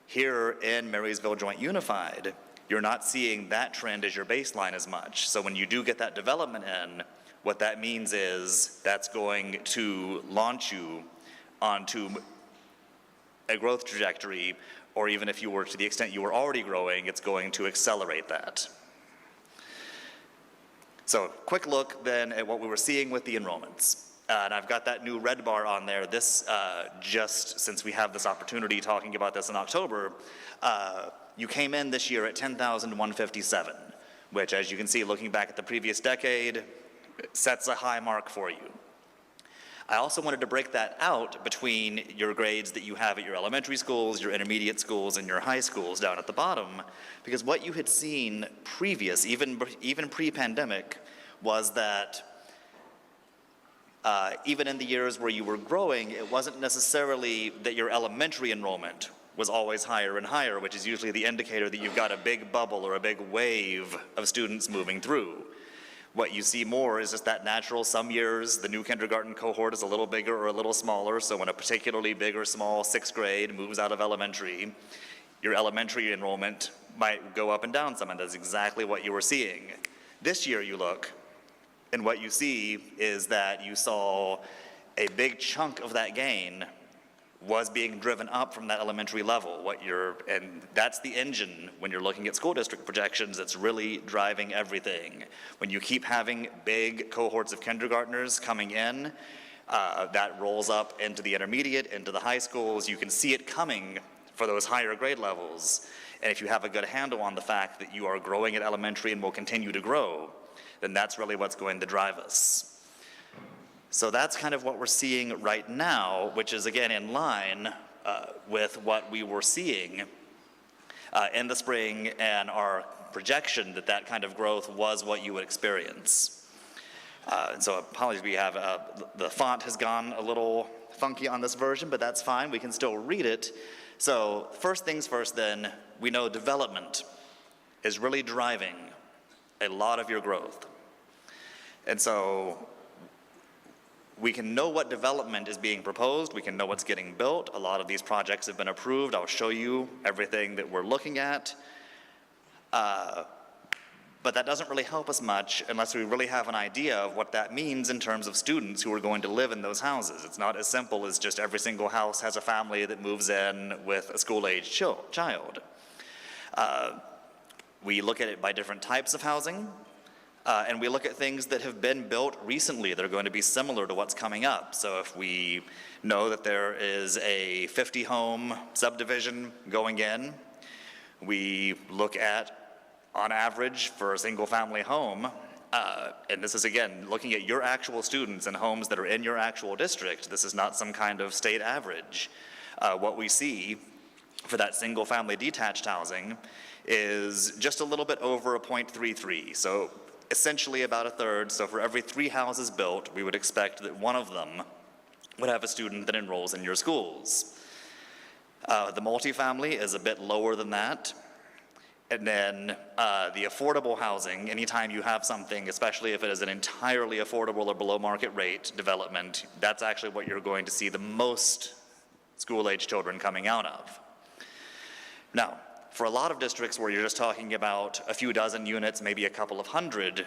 Here in Marysville Joint Unified, you're not seeing that trend as your baseline as much. So when you do get that development in, what that means is that's going to launch you onto a growth trajectory, or even if you were to the extent you were already growing, it's going to accelerate that. So quick look then at what we were seeing with the enrollments. And I've got that new red bar on there. This, just since we have this opportunity talking about this in October, you came in this year at 10,157, which as you can see looking back at the previous decade, sets a high mark for you. I also wanted to break that out between your grades that you have at your elementary schools, your intermediate schools, and your high schools down at the bottom, because what you had seen previous, even pre-pandemic, was that even in the years where you were growing, it wasn't necessarily that your elementary enrollment was always higher and higher, which is usually the indicator that you've got a big bubble or a big wave of students moving through. What you see more is just that natural, some years the new kindergarten cohort is a little bigger or a little smaller, so when a particularly big or small 6th grade moves out of elementary, your elementary enrollment might go up and down some, and that's exactly what you were seeing. This year you look, and what you see is that you saw a big chunk of that gain was being driven up from that elementary level. And that's the engine when you're looking at school district projections that's really driving everything. When you keep having big cohorts of kindergartners coming in, that rolls up into the intermediate, into the high schools. You can see it coming for those higher grade levels. And if you have a good handle on the fact that you are growing at elementary and will continue to grow, then that's really what's going to drive us. So that's kind of what we're seeing right now, which is again in line with what we were seeing in the spring and our projection that that kind of growth was what you would experience. And so apologies, we have, the font has gone a little funky on this version, but that's fine, we can still read it. So first things first then, we know development is really driving a lot of your growth. And so we can know what development is being proposed, we can know what's getting built. A lot of these projects have been approved. I'll show you everything that we're looking at. But that doesn't really help us much unless we really have an idea of what that means in terms of students who are going to live in those houses. It's not as simple as just every single house has a family that moves in with a school-aged child. We look at it by different types of housing. And we look at things that have been built recently that are going to be similar to what's coming up. So if we know that there is a 50-home subdivision going in, we look at, on average, for a single-family home, and this is, again, looking at your actual students and homes that are in your actual district. This is not some kind of state average. What we see for that single-family detached housing is just a little bit over a 0.33. So essentially about a third. So for every 3 houses built, we would expect that one of them would have a student that enrolls in your schools. The multifamily is a bit lower than that. And then the affordable housing, anytime you have something, especially if it is an entirely affordable or below market rate development, that's actually what you're going to see the most school-age children coming out of. Now, for a lot of districts where you're just talking about a few dozen units, maybe a couple of hundred,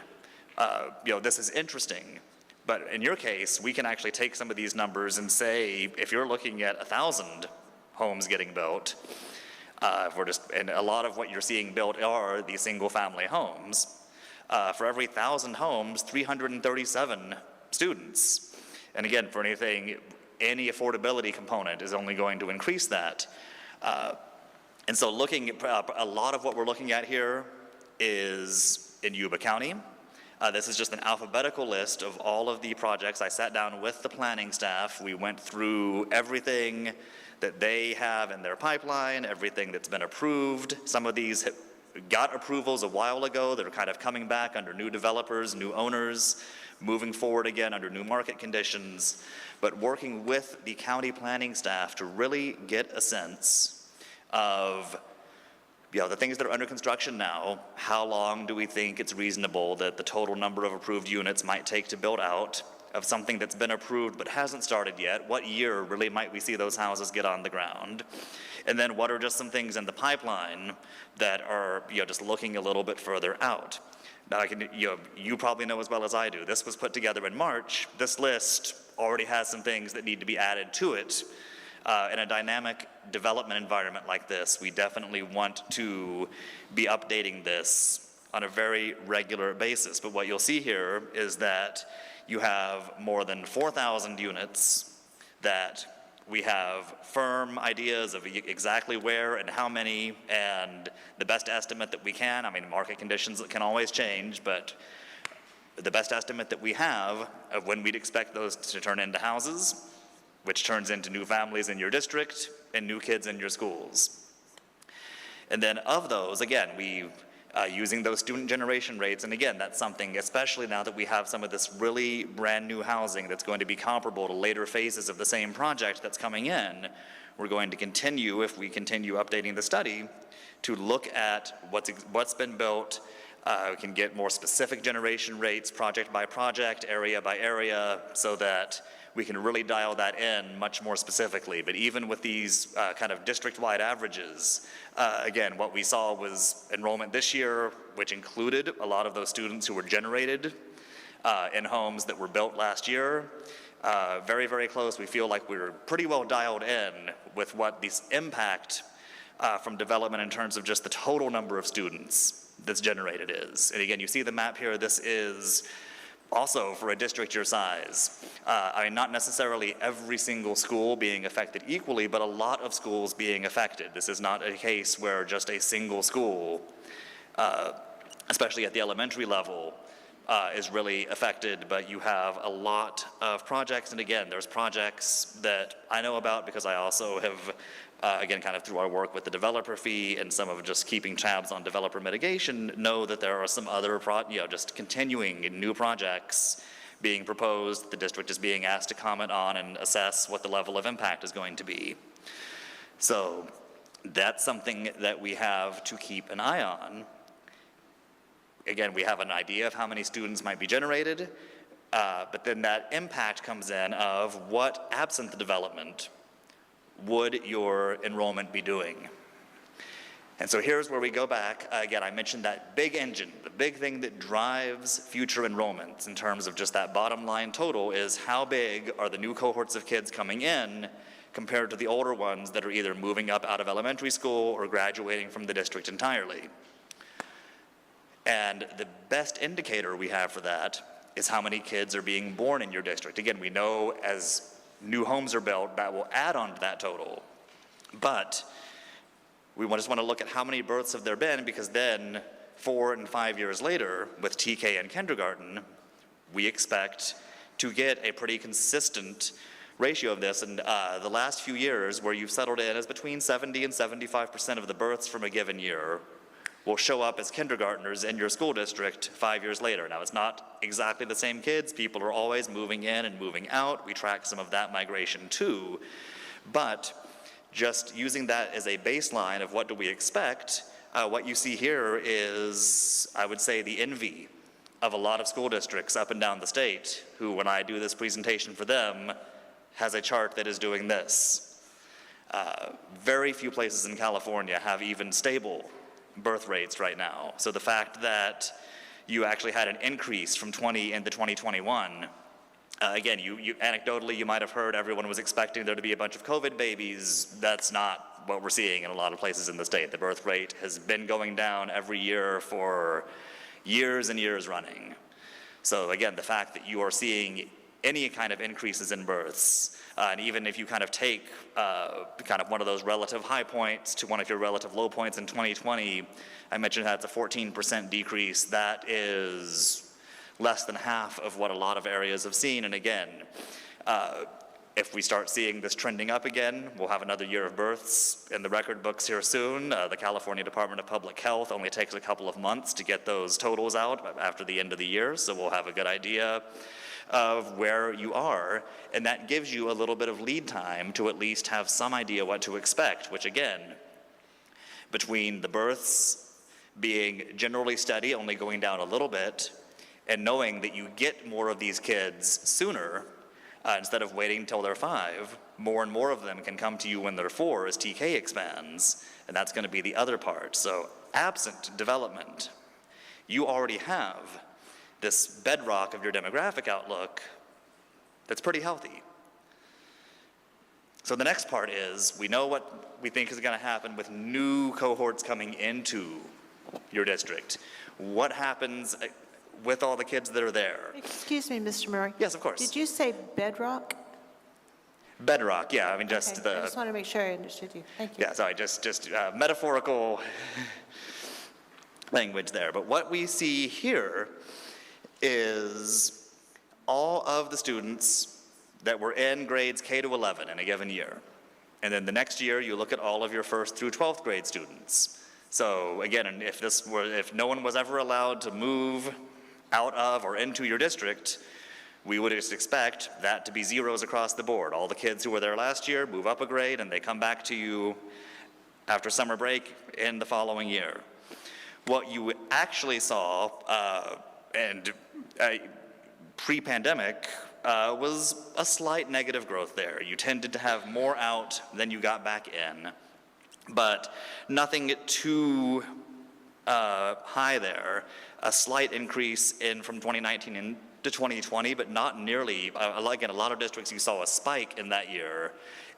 this is interesting. But in your case, we can actually take some of these numbers and say, if you're looking at 1,000 homes getting built, and a lot of what you're seeing built are these single-family homes. For every 1,000 homes, 337 students. And again, for any affordability component is only going to increase that. And so looking at a lot of what we're looking at here is in Yuba County. This is just an alphabetical list of all of the projects. I sat down with the planning staff. We went through everything that they have in their pipeline, everything that's been approved. Some of these got approvals a while ago that are kind of coming back under new developers, new owners, moving forward again under new market conditions, but working with the county planning staff to really get a sense of the things that are under construction now. How long do we think it's reasonable that the total number of approved units might take to build out of something that's been approved but hasn't started yet? What year really might we see those houses get on the ground? And then what are just some things in the pipeline that are just looking a little bit further out? Now, you probably know as well as I do, this was put together in March. This list already has some things that need to be added to it. In a dynamic development environment like this, we definitely want to be updating this on a very regular basis. But what you'll see here is that you have more than 4,000 units that we have firm ideas of exactly where and how many, and the best estimate that we can. I mean, market conditions can always change, but the best estimate that we have of when we'd expect those to turn into houses, which turns into new families in your district and new kids in your schools. And then of those, again, using those student generation rates, and again, that's something, especially now that we have some of this really brand new housing that's going to be comparable to later phases of the same project that's coming in, we're going to continue, if we continue updating the study, to look at what's been built. We can get more specific generation rates, project by project, area by area, so that we can really dial that in much more specifically. But even with these kind of district-wide averages, again, what we saw was enrollment this year, which included a lot of those students who were generated in homes that were built last year. Very, very close. We feel like we're pretty well dialed in with what this impact from development in terms of just the total number of students that's generated is. And again, you see the map here. This is also for a district your size. I mean, not necessarily every single school being affected equally, but a lot of schools being affected. This is not a case where just a single school, especially at the elementary level, is really affected, but you have a lot of projects. And again, there's projects that I know about because I also have, again, kind of through our work with the developer fee and some of just keeping tabs on developer mitigation, know that there are some other, just continuing new projects being proposed. The district is being asked to comment on and assess what the level of impact is going to be. So that's something that we have to keep an eye on. Again, we have an idea of how many students might be generated, but then that impact comes in of what, absent the development, would your enrollment be doing? And so here's where we go back. Again, I mentioned that big engine, the big thing that drives future enrollments in terms of just that bottom line total is how big are the new cohorts of kids coming in compared to the older ones that are either moving up out of elementary school or graduating from the district entirely. And the best indicator we have for that is how many kids are being born in your district. Again, we know as new homes are built, that will add on to that total. But we just want to look at how many births have there been, because then 4 and 5 years later, with TK and kindergarten, we expect to get a pretty consistent ratio of this. And the last few years, where you've settled in as between 70 and 75% of the births from a given year will show up as kindergartners in your school district 5 years later. Now, it's not exactly the same kids. People are always moving in and moving out. We track some of that migration too. But just using that as a baseline of what do we expect, what you see here is, I would say, the envy of a lot of school districts up and down the state, who, when I do this presentation for them, has a chart that is doing this. Very few places in California have even stable birth rates right now. So the fact that you actually had an increase from 20 into 2021, again, anecdotally, you might have heard everyone was expecting there to be a bunch of COVID babies. That's not what we're seeing in a lot of places in the state. The birth rate has been going down every year for years and years running. So again, the fact that you are seeing any kind of increases in births, and even if you kind of take kind of one of those relative high points to one of your relative low points in 2020, I mentioned that's a 14% decrease. That is less than half of what a lot of areas have seen. And again, if we start seeing this trending up again, we'll have another year of births in the record books here soon. The California Department of Public Health only takes a couple of months to get those totals out after the end of the year, so we'll have a good idea of where you are, and that gives you a little bit of lead time to at least have some idea what to expect, which again, between the births being generally steady, only going down a little bit, and knowing that you get more of these kids sooner, instead of waiting till they're 5, more and more of them can come to you when they're 4 as TK expands, and that's going to be the other part. So absent development, you already have this bedrock of your demographic outlook that's pretty healthy. So the next part is, we know what we think is going to happen with new cohorts coming into your district. What happens with all the kids that are there? Excuse me, Mr. Murray. Yes, of course. Did you say bedrock? Bedrock, yeah, I mean, just Okay, I just want to make sure I understood you. Thank you. Yeah, sorry, just metaphorical language there. But what we see here is all of the students that were in grades K to 11 in a given year. And then the next year, you look at all of your 1st through 12th grade students. So again, if no one was ever allowed to move out of or into your district, we would just expect that to be zeros across the board. All the kids who were there last year move up a grade, and they come back to you after summer break in the following year. What you actually saw, pre-pandemic, was a slight negative growth there. You tended to have more out than you got back in, but nothing too high there. A slight increase from 2019 into 2020, but not nearly. Again, a lot of districts, you saw a spike in that year,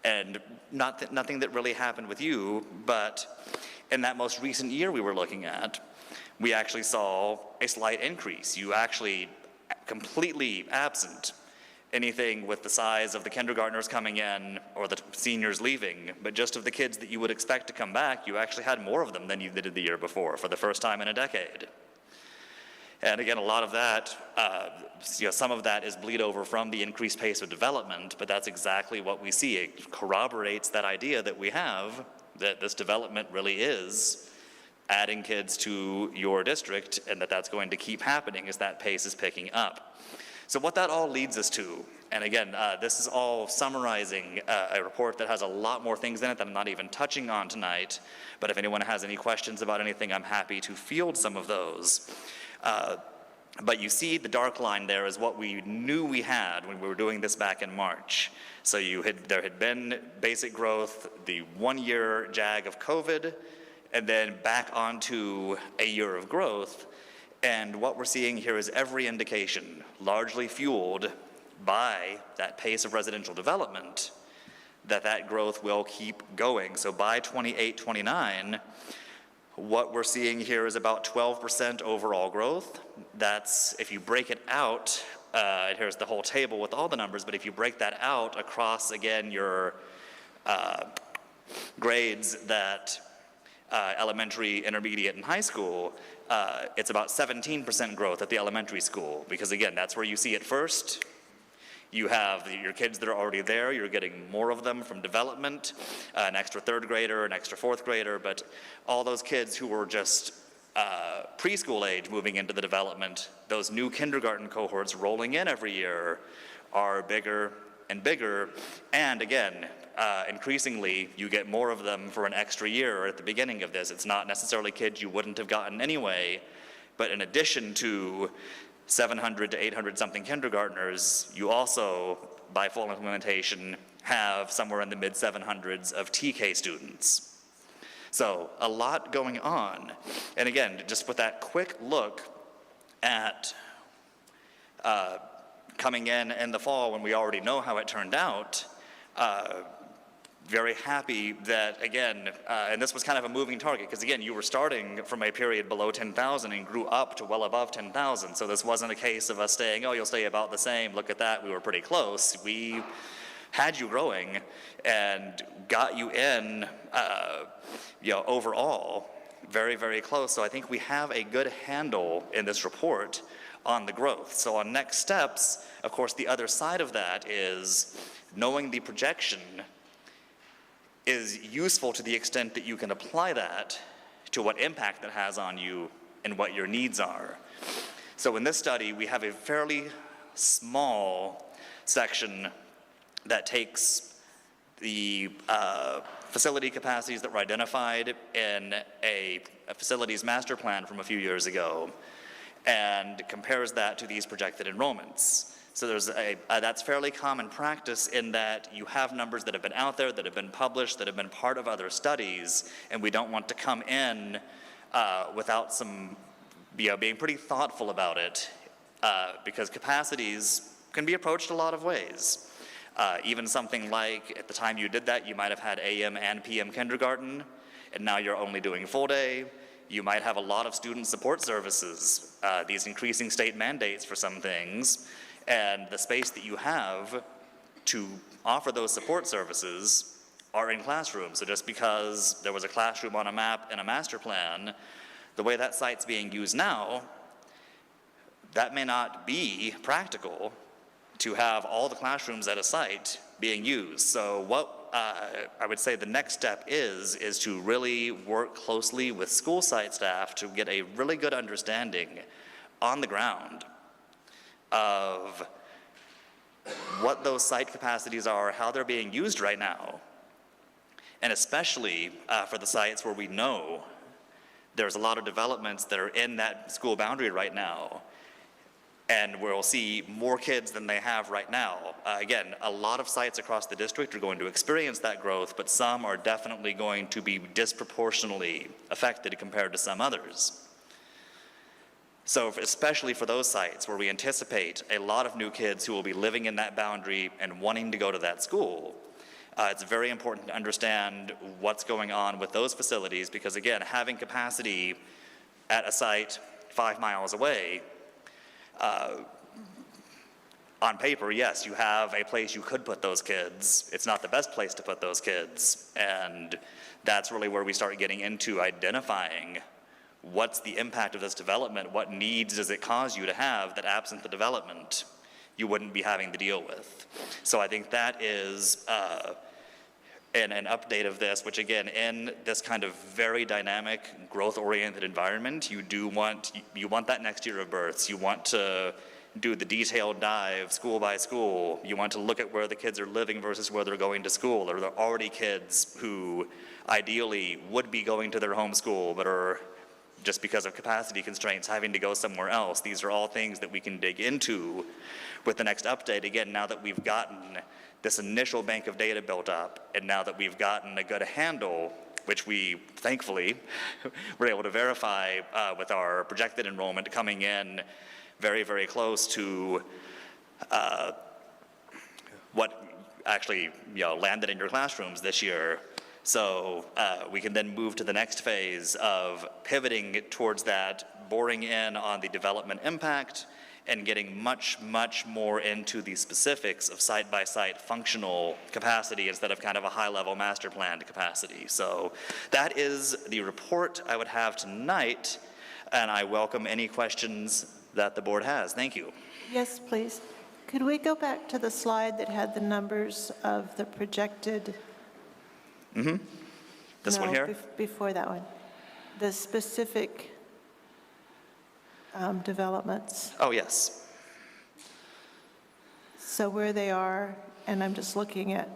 and nothing that really happened with you, but in that most recent year we were looking at, we actually saw a slight increase. You actually completely absent anything with the size of the kindergartners coming in or the seniors leaving, but just of the kids that you would expect to come back, you actually had more of them than you did the year before for the first time in a decade. And again, a lot of that, some of that is bleed over from the increased pace of development, but that's exactly what we see. It corroborates that idea that we have, that this development really is adding kids to your district, and that's going to keep happening as that pace is picking up. So what that all leads us to, and again, this is all summarizing a report that has a lot more things in it that I'm not even touching on tonight, but if anyone has any questions about anything, I'm happy to field some of those. But you see the dark line there is what we knew we had when we were doing this back in March. So there had been basic growth, the 1-year jag of COVID, and then back onto a year of growth. And what we're seeing here is every indication, largely fueled by that pace of residential development, that growth will keep going. So by 28, 29, What we're seeing here is about 12% overall growth. That's, if you break it out, here's the whole table with all the numbers, but if you break that out across, again, your grades that elementary, intermediate, and high school, it's about 17% growth at the elementary school, because again, that's where you see it first. You have your kids that are already there, you're getting more of them from development, an extra third grader, an extra fourth grader, but all those kids who were just preschool age moving into the development, those new kindergarten cohorts rolling in every year are bigger and bigger, and again, increasingly, you get more of them for an extra year at the beginning of this. It's not necessarily kids you wouldn't have gotten anyway, but in addition to 700 to 800 something kindergartners, you also, by full implementation, have somewhere in the mid 700s of TK students. So a lot going on. And again, just with that quick look at coming in the fall when we already know how it turned out, very happy that, again, and this was kind of a moving target, because again, you were starting from a period below 10,000 and grew up to well above 10,000. So this wasn't a case of us saying, oh, you'll stay about the same, look at that, we were pretty close. We had you growing and got you in, overall, very, very close. So I think we have a good handle in this report on the growth. So on next steps, of course, the other side of that is knowing the projection is useful to the extent that you can apply that to what impact that has on you and what your needs are. So in this study, we have a fairly small section that takes the facility capacities that were identified in a facilities master plan from a few years ago and compares that to these projected enrollments. So there's that's fairly common practice in that you have numbers that have been out there, that have been published, that have been part of other studies, and we don't want to come in without some, being pretty thoughtful about it, because capacities can be approached a lot of ways. Even something like, at the time you did that, you might have had AM and PM kindergarten, and now you're only doing full day. You might have a lot of student support services, these increasing state mandates for some things, and the space that you have to offer those support services are in classrooms. So just because there was a classroom on a map in a master plan, the way that site's being used now, that may not be practical to have all the classrooms at a site being used. So what I would say the next step is to really work closely with school site staff to get a really good understanding on the ground of what those site capacities are, how they're being used right now, and especially for the sites where we know there's a lot of developments that are in that school boundary right now, and we'll see more kids than they have right now. Again, a lot of sites across the district are going to experience that growth, but some are definitely going to be disproportionately affected compared to some others. So especially for those sites where we anticipate a lot of new kids who will be living in that boundary and wanting to go to that school, it's very important to understand what's going on with those facilities, because again, having capacity at a site 5 miles away, on paper, yes, you have a place you could put those kids. It's not the best place to put those kids, and that's really where we start getting into identifying what's the impact of this development, what needs does it cause you to have that absent the development you wouldn't be having to deal with. So I think that is an update of this, which again, in this kind of very dynamic, growth-oriented environment, you want that next year of births. You want to do the detailed dive school by school. You want to look at where the kids are living versus where they're going to school. Or there are already kids who ideally would be going to their home school but are, just because of capacity constraints, having to go somewhere else. These are all things that we can dig into with the next update. Again, now that we've gotten this initial bank of data built up, and now that we've gotten a good handle, which we thankfully were able to verify with our projected enrollment coming in very, very close to what actually landed in your classrooms this year. So we can then move to the next phase of pivoting towards that, boring in on the development impact, and getting much, much more into the specifics of site-by-site functional capacity instead of kind of a high-level master planned capacity. So that is the report I would have tonight, and I welcome any questions that the board has. Thank you. Yes, please. Could we go back to the slide that had the numbers of the projected? This one here? Before that one. The specific developments. Oh, yes. So where they are, and I'm just looking at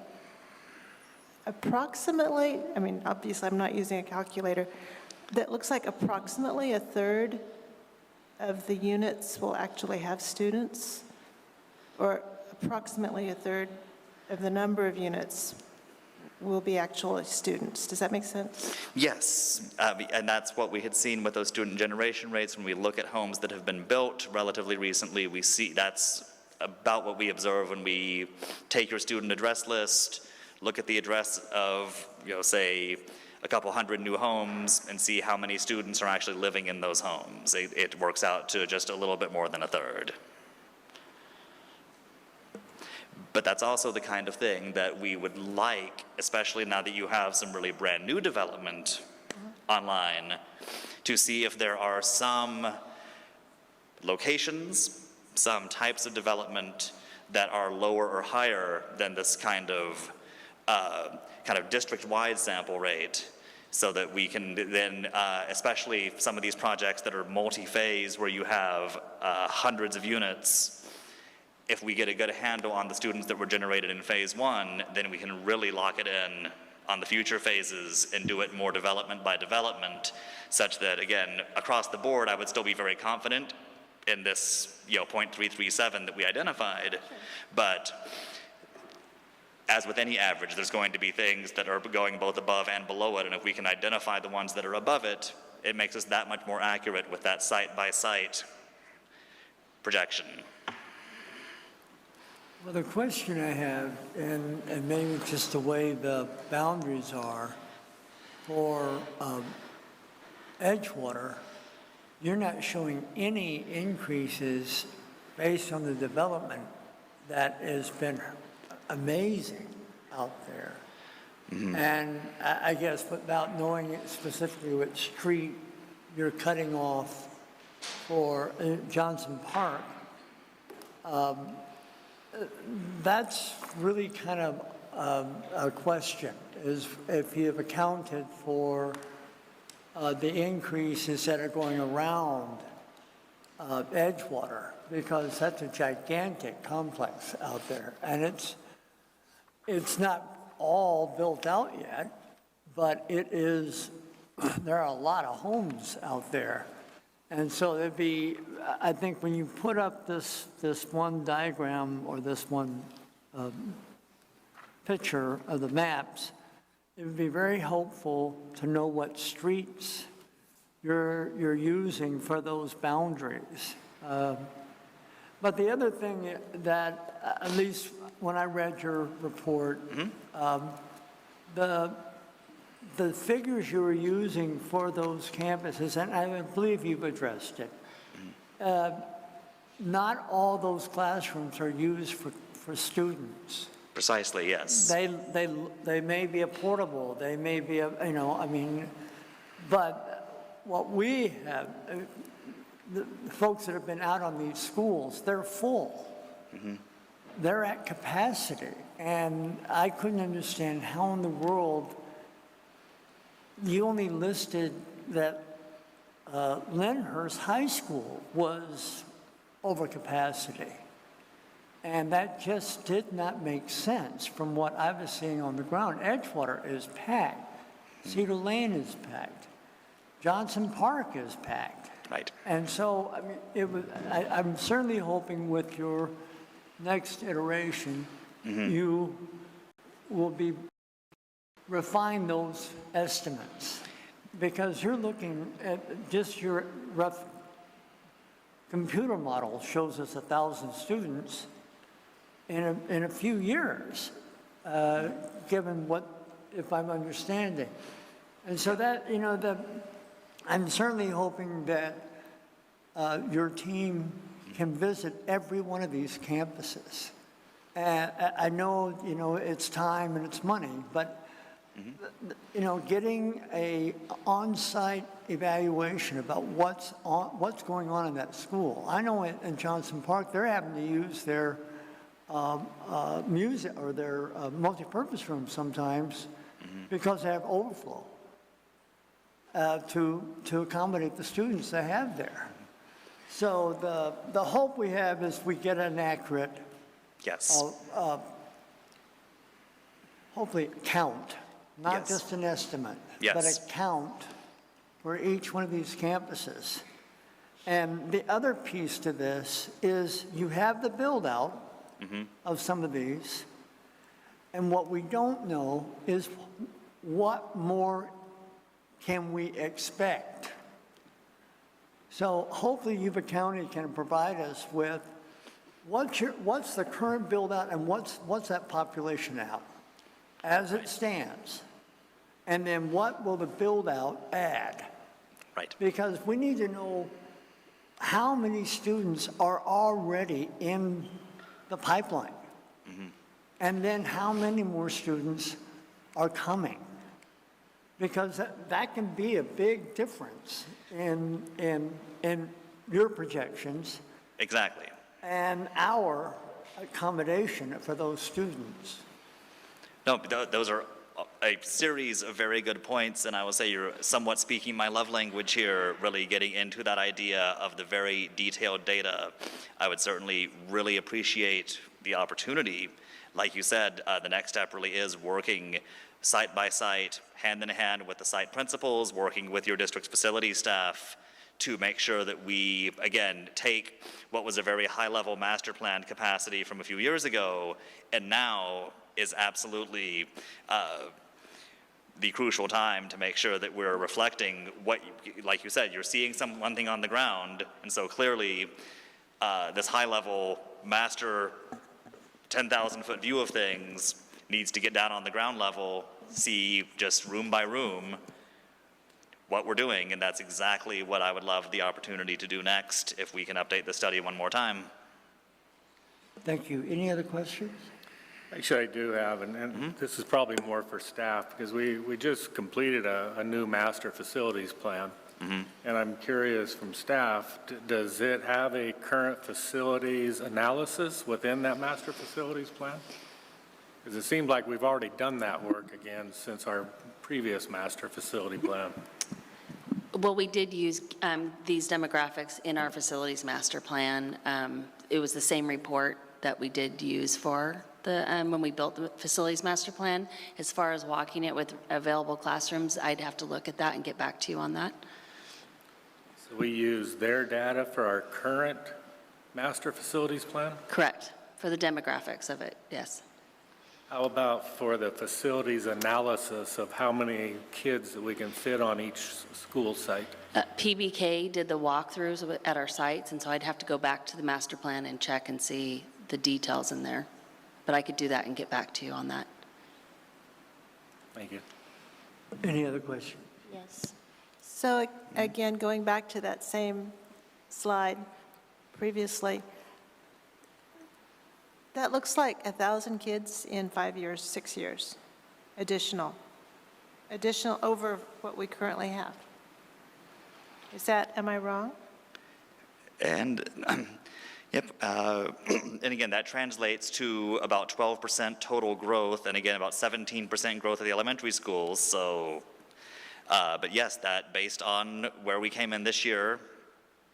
approximately, I mean, obviously I'm not using a calculator, that looks like approximately a third of the units will actually have students, or approximately a third of the number of units will be actually students. Does that make sense? Yes, and that's what we had seen with those student generation rates. When we look at homes that have been built relatively recently, we see that's about what we observe when we take your student address list, look at the address of, say, a couple hundred new homes and see how many students are actually living in those homes. It works out to just a little bit more than a third. But that's also the kind of thing that we would like, especially now that you have some really brand new development online, to see if there are some locations, some types of development that are lower or higher than this kind of district-wide sample rate, so that we can then, especially some of these projects that are multi-phase where you have hundreds of units, if we get a good handle on the students that were generated in phase one, then we can really lock it in on the future phases and do it more development by development, such that, again, across the board, I would still be very confident in this, 0.337 that we identified. But as with any average, there's going to be things that are going both above and below it, and if we can identify the ones that are above it, it makes us that much more accurate with that site-by-site projection. Well, the question I have, and maybe just the way the boundaries are, for Edgewater, you're not showing any increases based on the development that has been amazing out there. And I guess without knowing specifically which street you're cutting off for Johnson Park, that's really kind of a question, is if you have accounted for the increases that are going around Edgewater, because that's a gigantic complex out there. And it's not all built out yet, but it is, there are a lot of homes out there. And so there'd be, I think when you put up this one diagram or this one picture of the maps, it would be very helpful to know what streets you're using for those boundaries. But the other thing that, at least when I read your report, the figures you were using for those campuses, and I believe you've addressed it, not all those classrooms are used for students. Precisely, yes. They may be a portable, they may be a, but what we have, the folks that have been out on these schools, they're full. They're at capacity. And I couldn't understand how in the world you only listed that Lyndhurst High School was over capacity. And that just did not make sense from what I was seeing on the ground. Edgewater is packed. Cedar Lane is packed. Johnson Park is packed. Right. And so, I'm certainly hoping with your next iteration, you will be refine those estimates, because you're looking at just your rough computer model shows us 1,000 students in a few years, given what if I'm understanding. And so that, you know, I'm certainly hoping that your team can visit every one of these campuses. And I know, you know, it's time and it's money, but, you know, getting a on-site evaluation about what's going on in that school. I know in Johnson Park, they're having to use their music or their multi-purpose room sometimes because they have overflow to accommodate the students they have there. So the hope we have is we get an accurate, Yes. hopefully count, not Yes. just an estimate, Yes. but a count for each one of these campuses. And the other piece to this is you have the build-out of some of these, and what we don't know is what more can we expect. So hopefully Yuba County can provide us with what's the current build-out and what's that population out as it stands, and then what will the build-out add? Right. Because we need to know how many students are already in the pipeline, and then how many more students are coming. Because that can be a big difference in your projections Exactly. and our accommodation for those students. No, those are a series of very good points, and I will say you're somewhat speaking my love language here, really getting into that idea of the very detailed data. I would certainly really appreciate the opportunity. Like you said, the next step really is working site by site, hand in hand with the site principals, working with your district's facility staff to make sure that we, again, take what was a very high-level master plan capacity from a few years ago, and now is absolutely the crucial time to make sure that we're reflecting what, like you said, you're seeing one thing on the ground, and so clearly this high-level master 10,000-foot view of things needs to get down on the ground level, see just room by room what we're doing, and that's exactly what I would love the opportunity to do next if we can update the study one more time. Thank you. Any other questions? Actually, I do have, and this is probably more for staff, because we just completed a new master facilities plan. And I'm curious from staff, does it have a current facilities analysis within that master facilities plan? Because it seems like we've already done that work again since our previous master facility plan. Well, we did use these demographics in our facilities master plan. It was the same report that we did use for the when we built the facilities master plan. As far as walking it with available classrooms, I'd have to look at that and get back to you on that. So we use their data for our current master facilities plan? Correct, for the demographics of it, yes. How about for the facilities analysis of how many kids that we can fit on each school site? PBK did the walkthroughs at our sites, and so I'd have to go back to the master plan and check and see the details in there. But I could do that and get back to you on that. Thank you. Any other questions? Yes. So again, going back to that same slide previously, that looks like 1,000 kids in 5 years, 6 years, additional over what we currently have. Am I wrong? And, yep, and again, that translates to about 12% total growth, and again, about 17% growth of the elementary schools, so, but yes, that based on where we came in this year,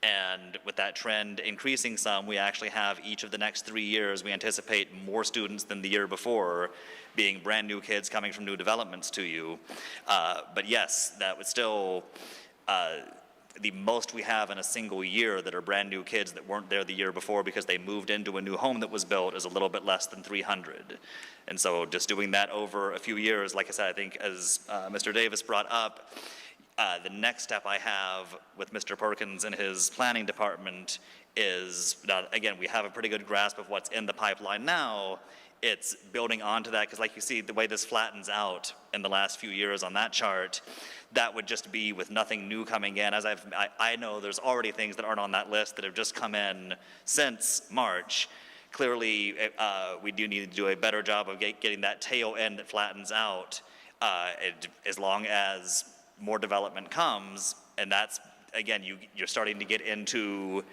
and with that trend increasing some, we actually have each of the next 3 years, we anticipate more students than the year before, being brand new kids coming from new developments to you. But yes, that would still, the most we have in a single year that are brand new kids that weren't there the year before because they moved into a new home that was built is a little bit less than 300. And so just doing that over a few years, like I said, I think as Mr. Davis brought up, the next step I have with Mr. Perkins and his planning department is, again, we have a pretty good grasp of what's in the pipeline now, it's building onto that, because like you see, the way this flattens out in the last few years on that chart, that would just be with nothing new coming in. As I know there's already things that aren't on that list that have just come in since March. Clearly, we do need to do a better job of getting that tail end that flattens out, as long as more development comes, and that's, again, you're starting to get into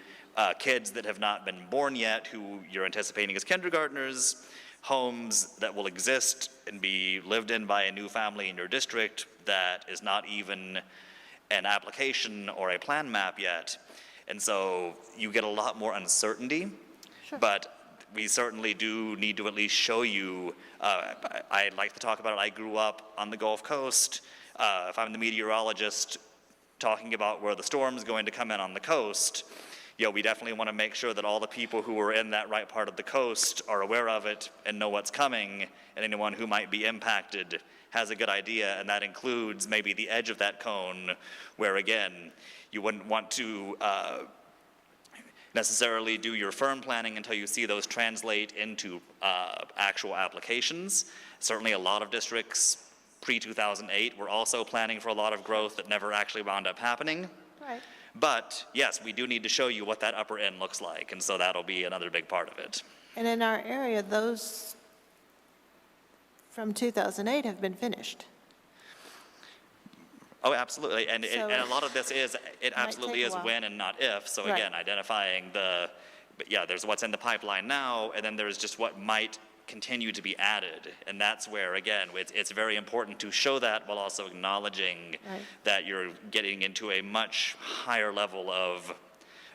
kids that have not been born yet, who you're anticipating as kindergartners, homes that will exist and be lived in by a new family in your district that is not even an application or a plan map yet. And so you get a lot more uncertainty, but we certainly do need to at least show you, I like to talk about it, I grew up on the Gulf Coast. If I'm the meteorologist talking about where the storm's going to come in on the coast, we definitely want to make sure that all the people who are in that right part of the coast are aware of it and know what's coming, and anyone who might be impacted has a good idea, and that includes maybe the edge of that cone, where again, you wouldn't want to necessarily do your firm planning until you see those translate into actual applications. Certainly a lot of districts pre-2008 were also planning for a lot of growth that never actually wound up happening. Right. But yes, we do need to show you what that upper end looks like, and so that'll be another big part of it. And in our area, those from 2008 have been finished. Oh, absolutely, and So and a lot of this is, it absolutely take a is while. when and not if. So Right. again, identifying but yeah, there's what's in the pipeline now, and then there's just what might continue to be added. And that's where, again, it's very important to show that while also acknowledging Right. that you're getting into a much higher level of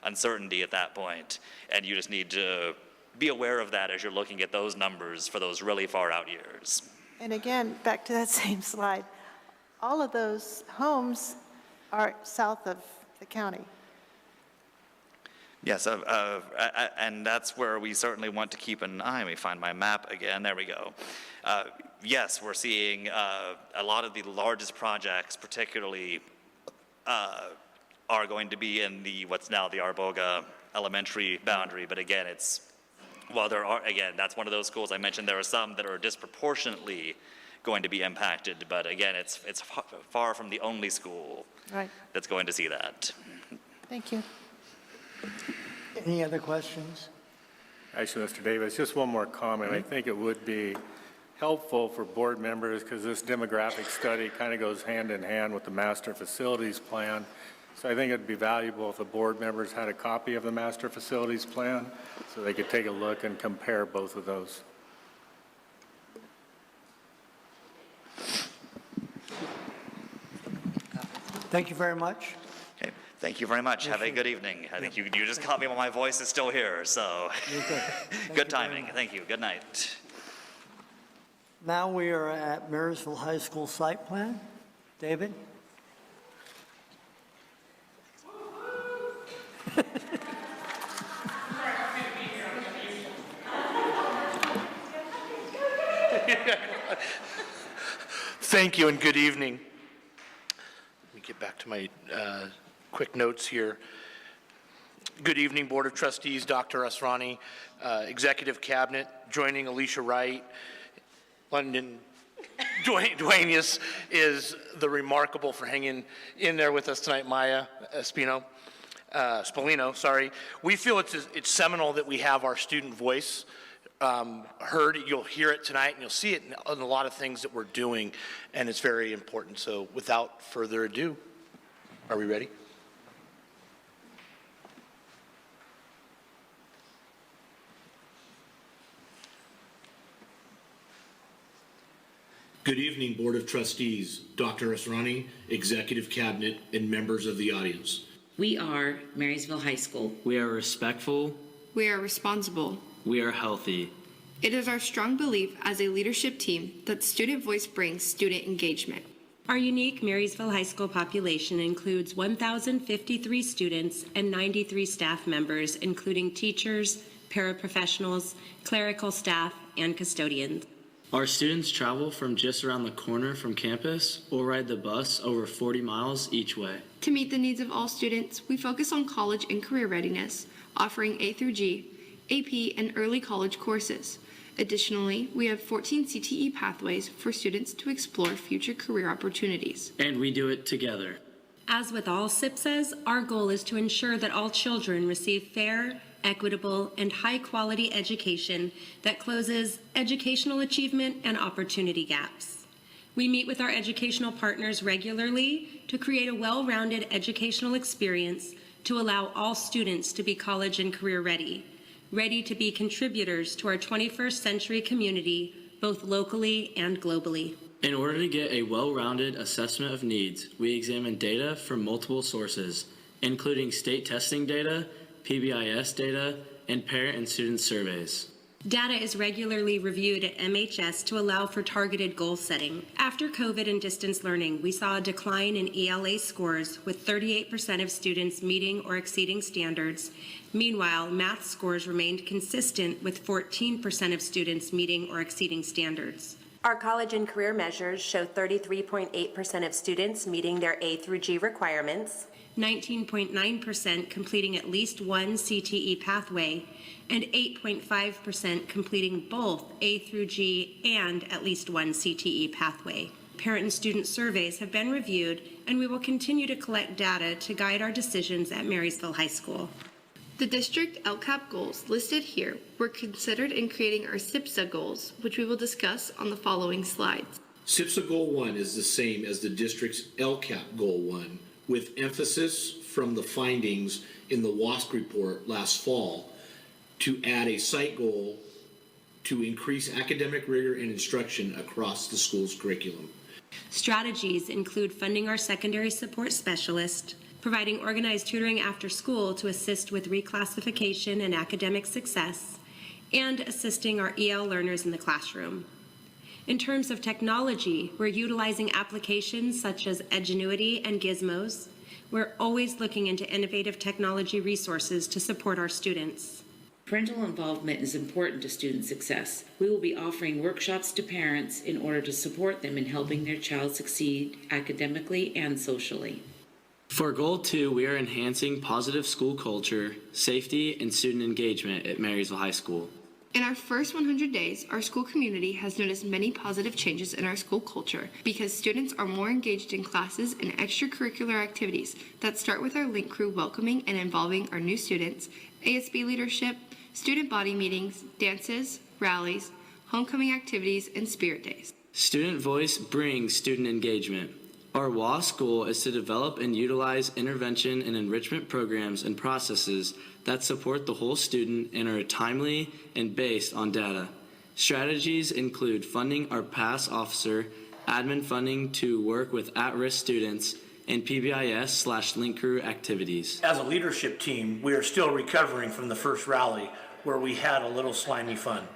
uncertainty at that point. And you just need to be aware of that as you're looking at those numbers for those really far out years. And again, back to that same slide, all of those homes are south of the county. Yes, and that's where we certainly want to keep an eye. Let me find my map again. There we go. Yes, we're seeing a lot of the largest projects, particularly, are going to be in what's now the Arboga Elementary boundary. But again, there are, again, that's one of those schools I mentioned. There are some that are disproportionately going to be impacted. But again, it's far from the only school Right. that's going to see that. Thank you. Any other questions? Actually, Mr. Davis, just one more comment. I think it would be helpful for board members, because this demographic study kind of goes hand in hand with the master facilities plan. So I think it'd be valuable if the board members had a copy of the master facilities plan so they could take a look and compare both of those. Thank you very much. Okay, thank you very much. Have a good evening. I think you just caught me while my voice is still here, so good timing. Thank you. Good night. Now we are at Marysville High School site plan. David? Thank you and good evening. Let me get back to my quick notes here. Good evening, Board of Trustees, Dr. Asrani, Executive Cabinet, joining Alicia Wright, London. Dwayne is the remarkable for hanging in there with us tonight, Maya Spolino, sorry. We feel it's seminal that we have our student voice heard. You'll hear it tonight, and you'll see it in a lot of things that we're doing, and it's very important. So without further ado, are we ready? Good evening, Board of Trustees, Dr. Asrani, Executive Cabinet, and members of the audience. We are Marysville High School. We are respectful. We are responsible. We are healthy. It is our strong belief as a leadership team that student voice brings student engagement. Our unique Marysville High School population includes 1,053 students and 93 staff members, including teachers, paraprofessionals, clerical staff, and custodians. Our students travel from just around the corner from campus or ride the bus over 40 miles each way. To meet the needs of all students, we focus on college and career readiness, offering A through G, AP, and early college courses. Additionally, we have 14 CTE pathways for students to explore future career opportunities. And we do it together. As with all SIPSAs, our goal is to ensure that all children receive fair, equitable, and high-quality education that closes educational achievement and opportunity gaps. We meet with our educational partners regularly to create a well-rounded educational experience to allow all students to be college and career ready to be contributors to our 21st century community, both locally and globally. In order to get a well-rounded assessment of needs, we examine data from multiple sources, including state testing data, PBIS data, and parent and student surveys. Data is regularly reviewed at MHS to allow for targeted goal setting. After COVID and distance learning, we saw a decline in ELA scores, with 38% of students meeting or exceeding standards. Meanwhile, math scores remained consistent, with 14% of students meeting or exceeding standards. Our college and career measures show 33.8% of students meeting their A through G requirements, 19.9% completing at least one CTE pathway, and 8.5% completing both A through G and at least one CTE pathway. Parent and student surveys have been reviewed, and we will continue to collect data to guide our decisions at Marysville High School. The district LCAP goals listed here were considered in creating our SIPSA goals, which we will discuss on the following slides. SIPSA Goal 1 is the same as the district's LCAP Goal 1, with emphasis from the findings in the WASC report last fall to add a site goal to increase academic rigor and instruction across the school's curriculum. Strategies include funding our secondary support specialist, providing organized tutoring after school to assist with reclassification and academic success, and assisting our EL learners in the classroom. In terms of technology, we're utilizing applications such as Edgenuity and Gizmos. We're always looking into innovative technology resources to support our students. Parental involvement is important to student success. We will be offering workshops to parents in order to support them in helping their child succeed academically and socially. For Goal 2, we are enhancing positive school culture, safety, and student engagement at Marysville High School. In our first 100 days, our school community has noticed many positive changes in our school culture because students are more engaged in classes and extracurricular activities that start with our link crew welcoming and involving our new students, ASB leadership, student body meetings, dances, rallies, homecoming activities, and spirit days. Student voice brings student engagement. Our WASC goal is to develop and utilize intervention and enrichment programs and processes that support the whole student and are timely and based on data. Strategies include funding our PASS officer, admin funding to work with at-risk students, and PBIS/link crew activities. As a leadership team, we are still recovering from the first rally where we had a little slimy fun.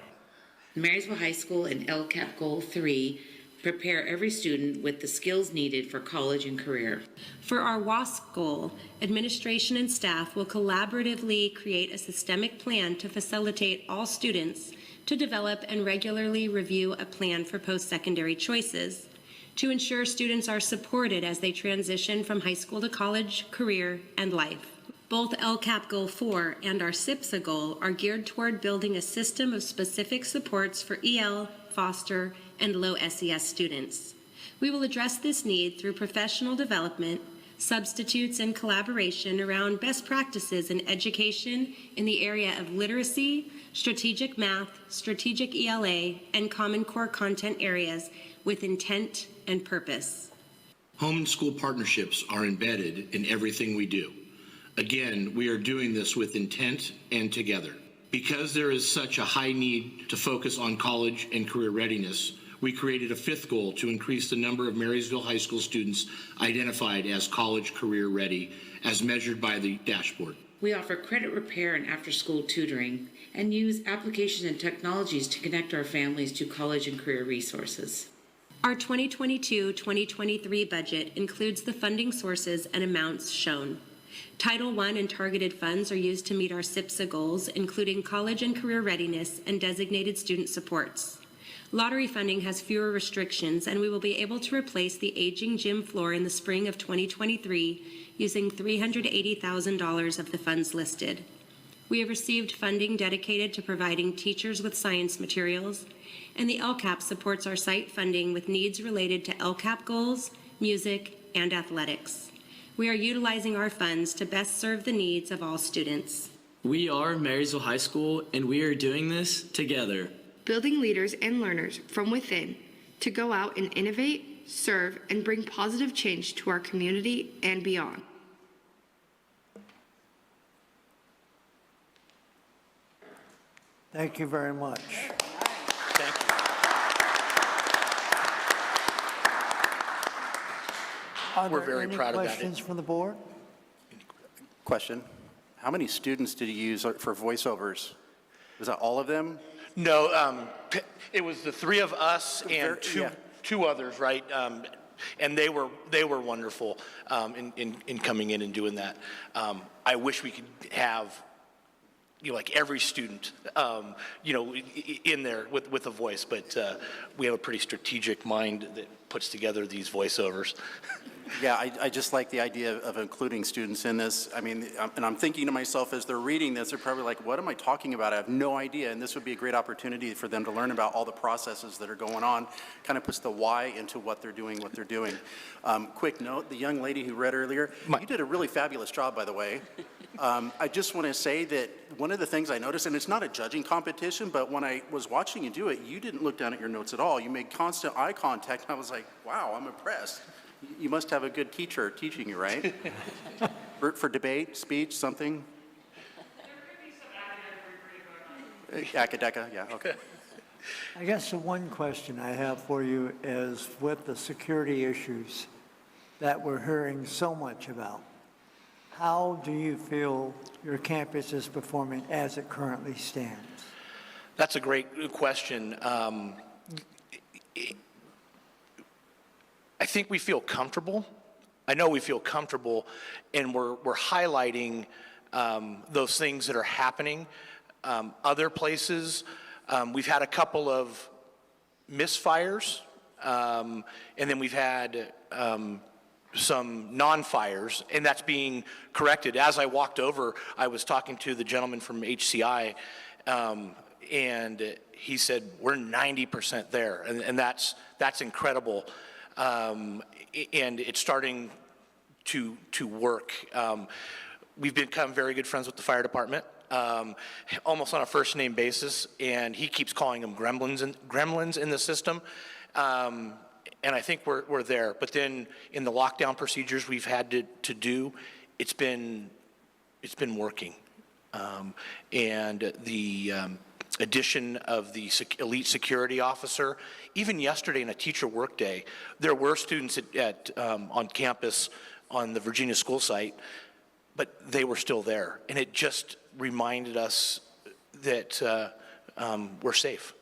Marysville High School and LCAP Goal 3 prepare every student with the skills needed for college and career. For our WASC goal, administration and staff will collaboratively create a systemic plan to facilitate all students to develop and regularly review a plan for post-secondary choices to ensure students are supported as they transition from high school to college, career, and life. Both LCAP Goal 4 and our SIPSA goal are geared toward building a system of specific supports for EL, foster, and low SES students. We will address this need through professional development, substitutes, and collaboration around best practices in education in the area of literacy, strategic math, strategic ELA, and Common Core content areas with intent and purpose. Home and school partnerships are embedded in everything we do. Again, we are doing this with intent and together. Because there is such a high need to focus on college and career readiness, we created a fifth goal to increase the number of Marysville High School students identified as college career ready, as measured by the dashboard. We offer credit repair and after-school tutoring and use applications and technologies to connect our families to college and career resources. Our 2022-2023 budget includes the funding sources and amounts shown. Title I and targeted funds are used to meet our SIPSA goals, including college and career readiness and designated student supports. Lottery funding has fewer restrictions, and we will be able to replace the aging gym floor in the spring of 2023 using $380,000 of the funds listed. We have received funding dedicated to providing teachers with science materials, and the LCAP supports our site funding with needs related to LCAP goals, music, and athletics. We are utilizing our funds to best serve the needs of all students. We are Marysville High School, and we are doing this together. Building leaders and learners from within to go out and innovate, serve, and bring positive change to our community and beyond. Thank you very much. Thank you. Are We're there very any proud of that. questions from the board? Question. How many students did you use for voiceovers? Was that all of them? No, it was the three of us and two others, right? And they were wonderful in coming in and doing that. I wish we could have, like every student, in there with a voice, but we have a pretty strategic mind that puts together these voiceovers. Yeah, I just like the idea of including students in this. I mean, and I'm thinking to myself as they're reading this, they're probably like, what am I talking about? I have no idea. And this would be a great opportunity for them to learn about all the processes that are going on, kind of puts the why into what they're doing. Quick note, the young lady who read earlier, you did a really fabulous job, by the way. I just want to say that one of the things I noticed, and it's not a judging competition, but when I was watching you do it, you didn't look down at your notes at all. You made constant eye contact, and I was like, wow, I'm impressed. You must have a good teacher teaching you, right? For debate, speech, something? Academic, yeah, okay. I guess the one question I have for you is with the security issues that we're hearing so much about, how do you feel your campus is performing as it currently stands? That's a great question. I think we feel comfortable. I know we feel comfortable, and we're highlighting those things that are happening. Other places, we've had a couple of misfires, and then we've had some non-fires, and that's being corrected. As I walked over, I was talking to the gentleman from HCI, and he said, we're 90% there, and that's incredible. And it's starting to work. We've become very good friends with the fire department, almost on a first name basis, and he keeps calling them gremlins in the system. And I think we're there. But then in the lockdown procedures we've had to do, it's been working. And the addition of the elite security officer, even yesterday in a teacher workday, there were students on campus on the Virginia school site, but they were still there. And it just reminded us that we're safe.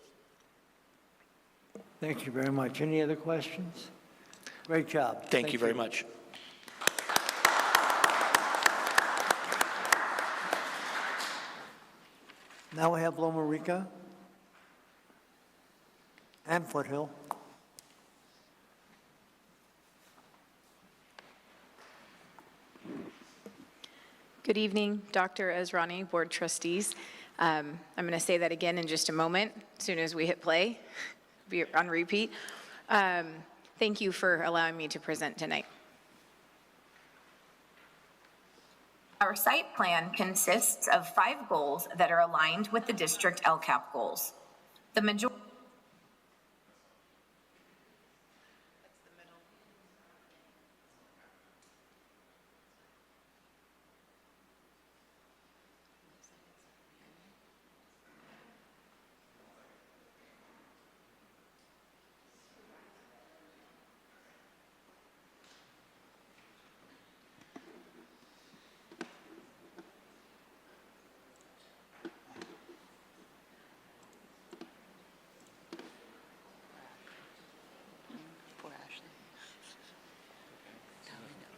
Thank you very much. Any other questions? Great job. Thank you very much. Now we have LOMA, RICA, and Foothill. Good evening, Dr. Ezrani, Board Trustees. I'm going to say that again in just a moment, as soon as we hit play, be on repeat. Thank you for allowing me to present tonight. Our site plan consists of 5 goals that are aligned with the district LCAP goals. The majority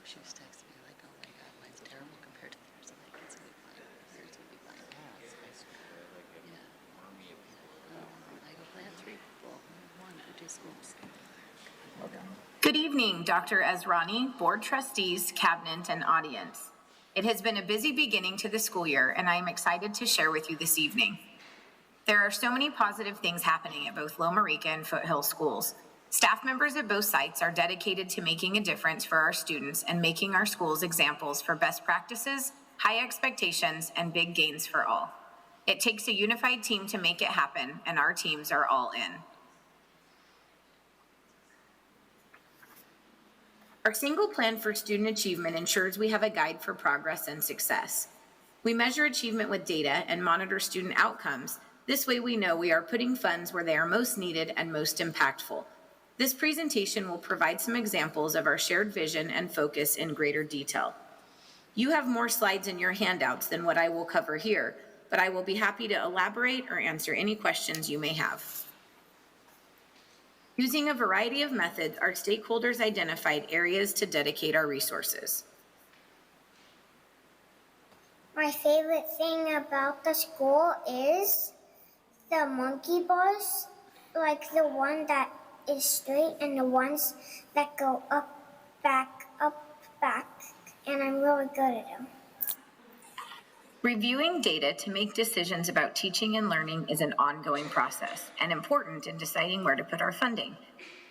She was texting me like, oh my God, mine's terrible compared to theirs. I'm like, it's gonna be fine. Yours will be fine. Yeah. I go, I have 3 people. 1 who do schools. Good evening, Dr. Ezrani, Board Trustees, Cabinet, and audience. It has been a busy beginning to the school year, and I am excited to share with you this evening. There are so many positive things happening at both LOMA, RICA, and Foothill schools. Staff members at both sites are dedicated to making a difference for our students and making our schools examples for best practices, high expectations, and big gains for all. It takes a unified team to make it happen, and our teams are all in. Our single plan for student achievement ensures we have a guide for progress and success. We measure achievement with data and monitor student outcomes. This way we know we are putting funds where they are most needed and most impactful. This presentation will provide some examples of our shared vision and focus in greater detail. You have more slides in your handouts than what I will cover here, but I will be happy to elaborate or answer any questions you may have. Using a variety of methods, our stakeholders identified areas to dedicate our resources. My favorite thing about the school is the monkey bars, like the one that is straight and the ones that go up, back, and I'm really good at them. Reviewing data to make decisions about teaching and learning is an ongoing process and important in deciding where to put our funding.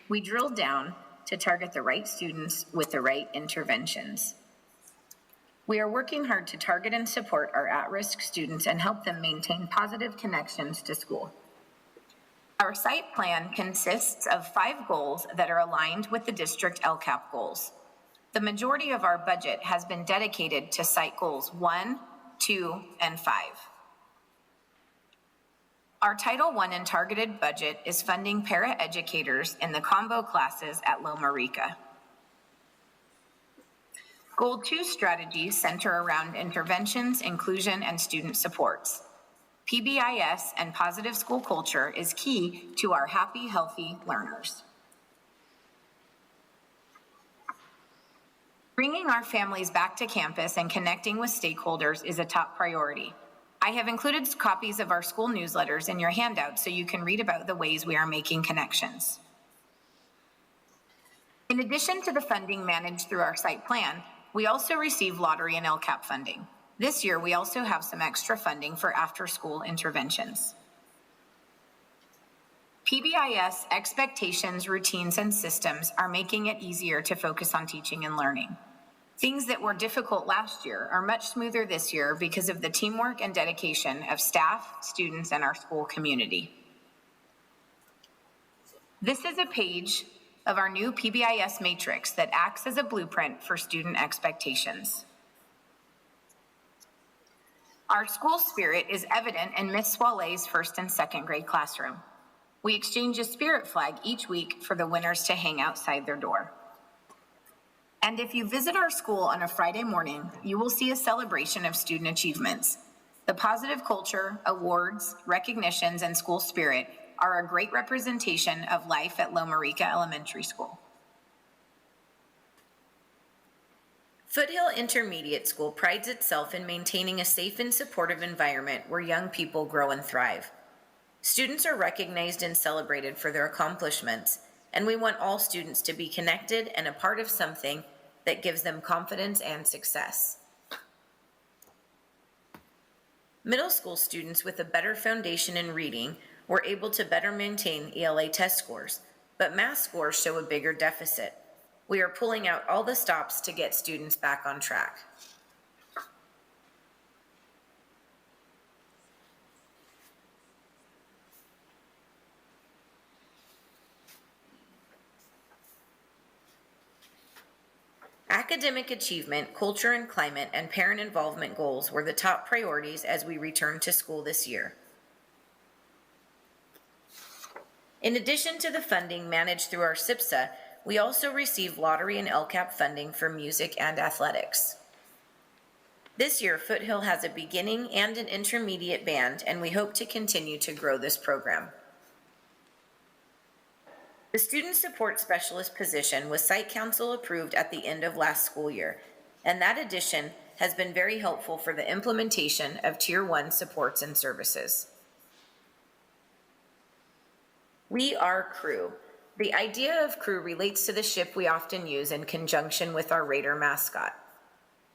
We drill down to target the right students with the right interventions. We are working hard to target and support our at-risk students and help them maintain positive connections to school. Our site plan consists of 5 goals that are aligned with the district LCAP goals. The majority of our budget has been dedicated to site goals 1, 2, and 5. Our Title I and targeted budget is funding para-educators in the combo classes at LOMA RICA. Goal 2 strategies center around interventions, inclusion, and student supports. PBIS and positive school culture is key to our happy, healthy learners. Bringing our families back to campus and connecting with stakeholders is a top priority. I have included copies of our school newsletters in your handout so you can read about the ways we are making connections. In addition to the funding managed through our site plan, we also receive lottery and LCAP funding. This year, we also have some extra funding for after-school interventions. PBIS expectations, routines, and systems are making it easier to focus on teaching and learning. Things that were difficult last year are much smoother this year because of the teamwork and dedication of staff, students, and our school community. This is a page of our new PBIS matrix that acts as a blueprint for student expectations. Our school spirit is evident in Miss Swale's 1st and 2nd grade classroom. We exchange a spirit flag each week for the winners to hang outside their door. And if you visit our school on a Friday morning, you will see a celebration of student achievements. The positive culture, awards, recognitions, and school spirit are a great representation of life at Loma Rica Elementary School. Foothill Intermediate School prides itself in maintaining a safe and supportive environment where young people grow and thrive. Students are recognized and celebrated for their accomplishments, and we want all students to be connected and a part of something that gives them confidence and success. Middle school students with a better foundation in reading were able to better maintain ELA test scores, but math scores show a bigger deficit. We are pulling out all the stops to get students back on track. Academic achievement, culture and climate, and parent involvement goals were the top priorities as we returned to school this year. In addition to the funding managed through our SIPSA, we also receive lottery and LCAP funding for music and athletics. This year, Foothill has a beginning and an intermediate band, and we hope to continue to grow this program. The Student Support Specialist position was Site Council approved at the end of last school year, and that addition has been very helpful for the implementation of Tier 1 supports and services. We are crew. The idea of crew relates to the ship we often use in conjunction with our Raider mascot.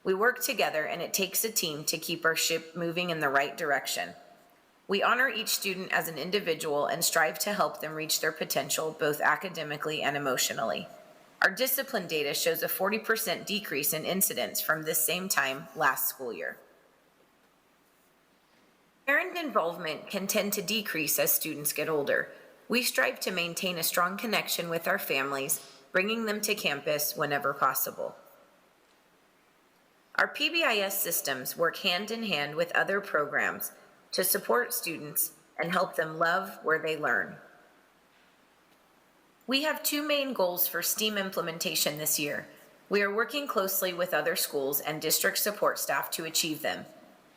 We work together, and it takes a team to keep our ship moving in the right direction. We honor each student as an individual and strive to help them reach their potential, both academically and emotionally. Our discipline data shows a 40% decrease in incidents from this same time last school year. Parent involvement can tend to decrease as students get older. We strive to maintain a strong connection with our families, bringing them to campus whenever possible. Our PBIS systems work hand in hand with other programs to support students and help them love where they learn. We have two main goals for STEAM implementation this year. We are working closely with other schools and district support staff to achieve them.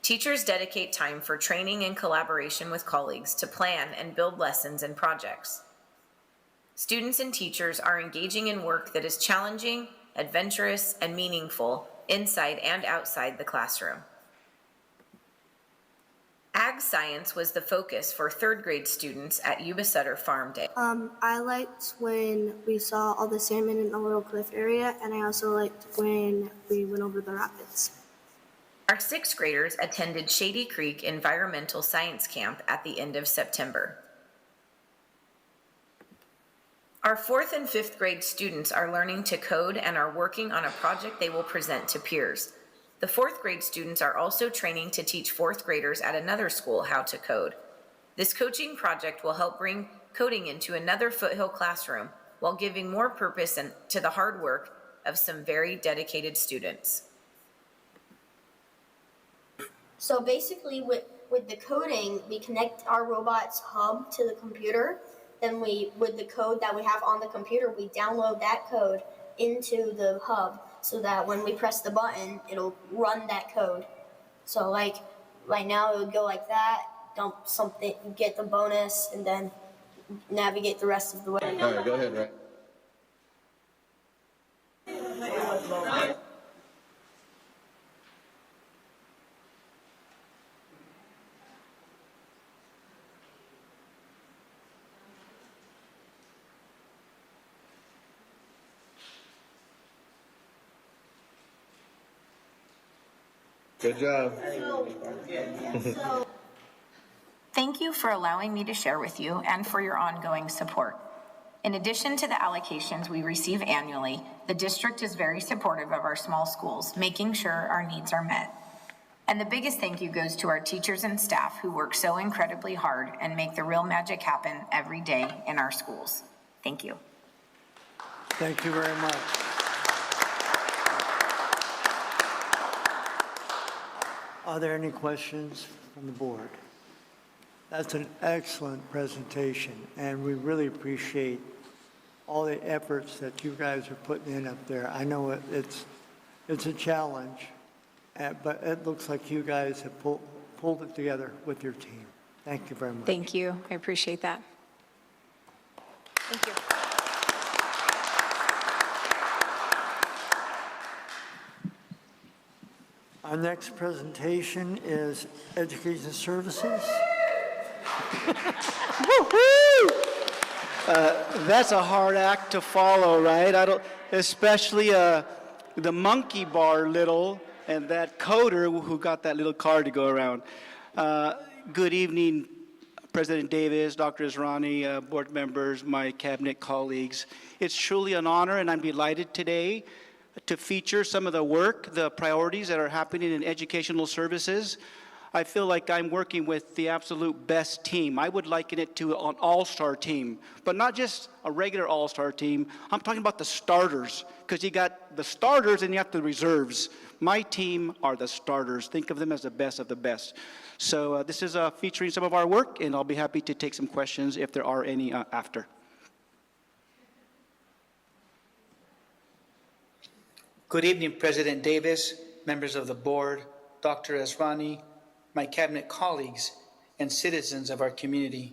Teachers dedicate time for training and collaboration with colleagues to plan and build lessons and projects. Students and teachers are engaging in work that is challenging, adventurous, and meaningful inside and outside the classroom. Ag science was the focus for third grade students at Yuba-Sutter Farm Day. I liked when we saw all the salmon in the little cliff area, and I also liked when we went over the rapids. Our sixth graders attended Shady Creek Environmental Science Camp at the end of September. Our fourth and fifth grade students are learning to code and are working on a project they will present to peers. The fourth grade students are also training to teach fourth graders at another school how to code. This coaching project will help bring coding into another Foothill classroom while giving more purpose to the hard work of some very dedicated students. So basically with the coding, we connect our robot's hub to the computer. Then with the code that we have on the computer, we download that code into the hub so that when we press the button, it'll run that code. So like right now it would go like that, dump something, get the bonus, and then navigate the rest of the way. All right, go ahead, right. Good job. Thank you for allowing me to share with you and for your ongoing support. In addition to the allocations we receive annually, the district is very supportive of our small schools, making sure our needs are met. And the biggest thank you goes to our teachers and staff who work so incredibly hard and make the real magic happen every day in our schools. Thank you. Thank you very much. Are there any questions from the board? That's an excellent presentation, and we really appreciate all the efforts that you guys are putting in up there. I know it's a challenge, but it looks like you guys have pulled it together with your team. Thank you very much. Thank you. I appreciate that. Thank you. Our next presentation is Education Services. That's a hard act to follow, right? Especially the monkey bar little and that coder who got that little card to go around. Good evening, President Davis, Dr. Israni, board members, my cabinet colleagues. It's truly an honor, and I'm delighted today to feature some of the work, the priorities that are happening in educational services. I feel like I'm working with the absolute best team. I would liken it to an all-star team, but not just a regular all-star team. I'm talking about the starters, because you got the starters and you have the reserves. My team are the starters. Think of them as the best of the best. So this is featuring some of our work, and I'll be happy to take some questions if there are any after. Good evening, President Davis, members of the board, Dr. Esrani, my cabinet colleagues, and citizens of our community.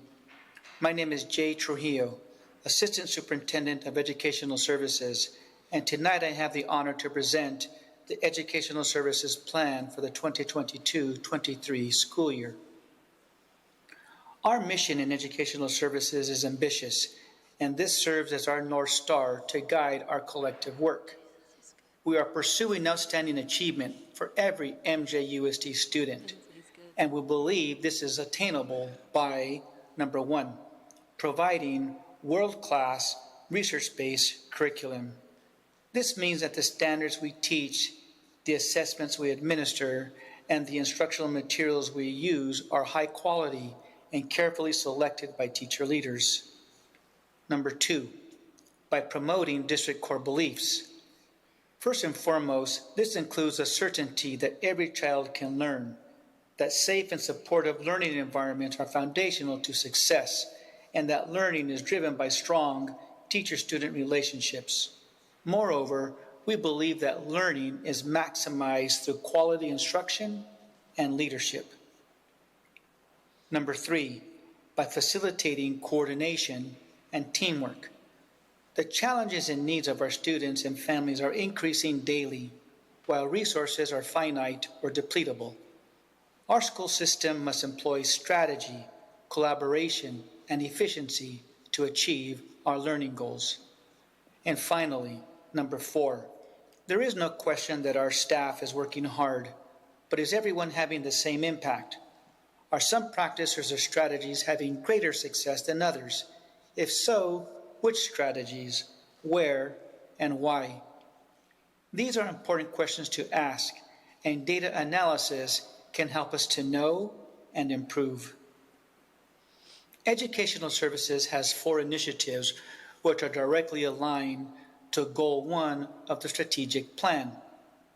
My name is Jay Trujillo, Assistant Superintendent of Educational Services, and tonight I have the honor to present the Educational Services Plan for the 2022-23 school year. Our mission in educational services is ambitious, and this serves as our North Star to guide our collective work. We are pursuing outstanding achievement for every MJUST student, and we believe this is attainable by, number one, providing world-class research-based curriculum. This means that the standards we teach, the assessments we administer, and the instructional materials we use are high quality and carefully selected by teacher leaders. Number two, by promoting district core beliefs. First and foremost, this includes the certainty that every child can learn, that safe and supportive learning environments are foundational to success, and that learning is driven by strong teacher-student relationships. Moreover, we believe that learning is maximized through quality instruction and leadership. Number three, by facilitating coordination and teamwork. The challenges and needs of our students and families are increasing daily, while resources are finite or depletable. Our school system must employ strategy, collaboration, and efficiency to achieve our learning goals. And finally, number four, there is no question that our staff is working hard, but is everyone having the same impact? Are some practices or strategies having greater success than others? If so, which strategies, where, and why? These are important questions to ask, and data analysis can help us to know and improve. Educational Services has 4 initiatives which are directly aligned to Goal 1 of the strategic plan,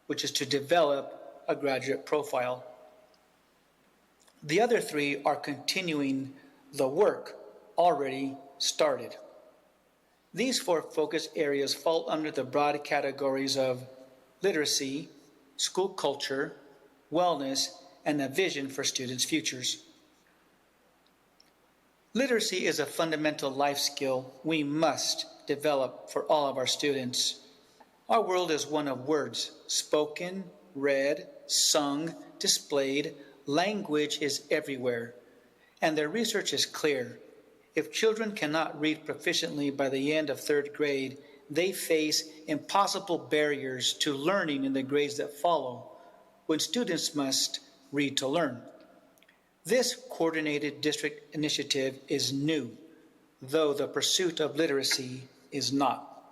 which is to develop a graduate profile. The other 3 are continuing the work already started. These 4 focus areas fall under the broad categories of literacy, school culture, wellness, and a vision for students' futures. Literacy is a fundamental life skill we must develop for all of our students. Our world is one of words, spoken, read, sung, displayed. Language is everywhere, and their research is clear. If children cannot read proficiently by the end of 3rd grade, they face impossible barriers to learning in the grades that follow, when students must read to learn. This coordinated district initiative is new, though the pursuit of literacy is not.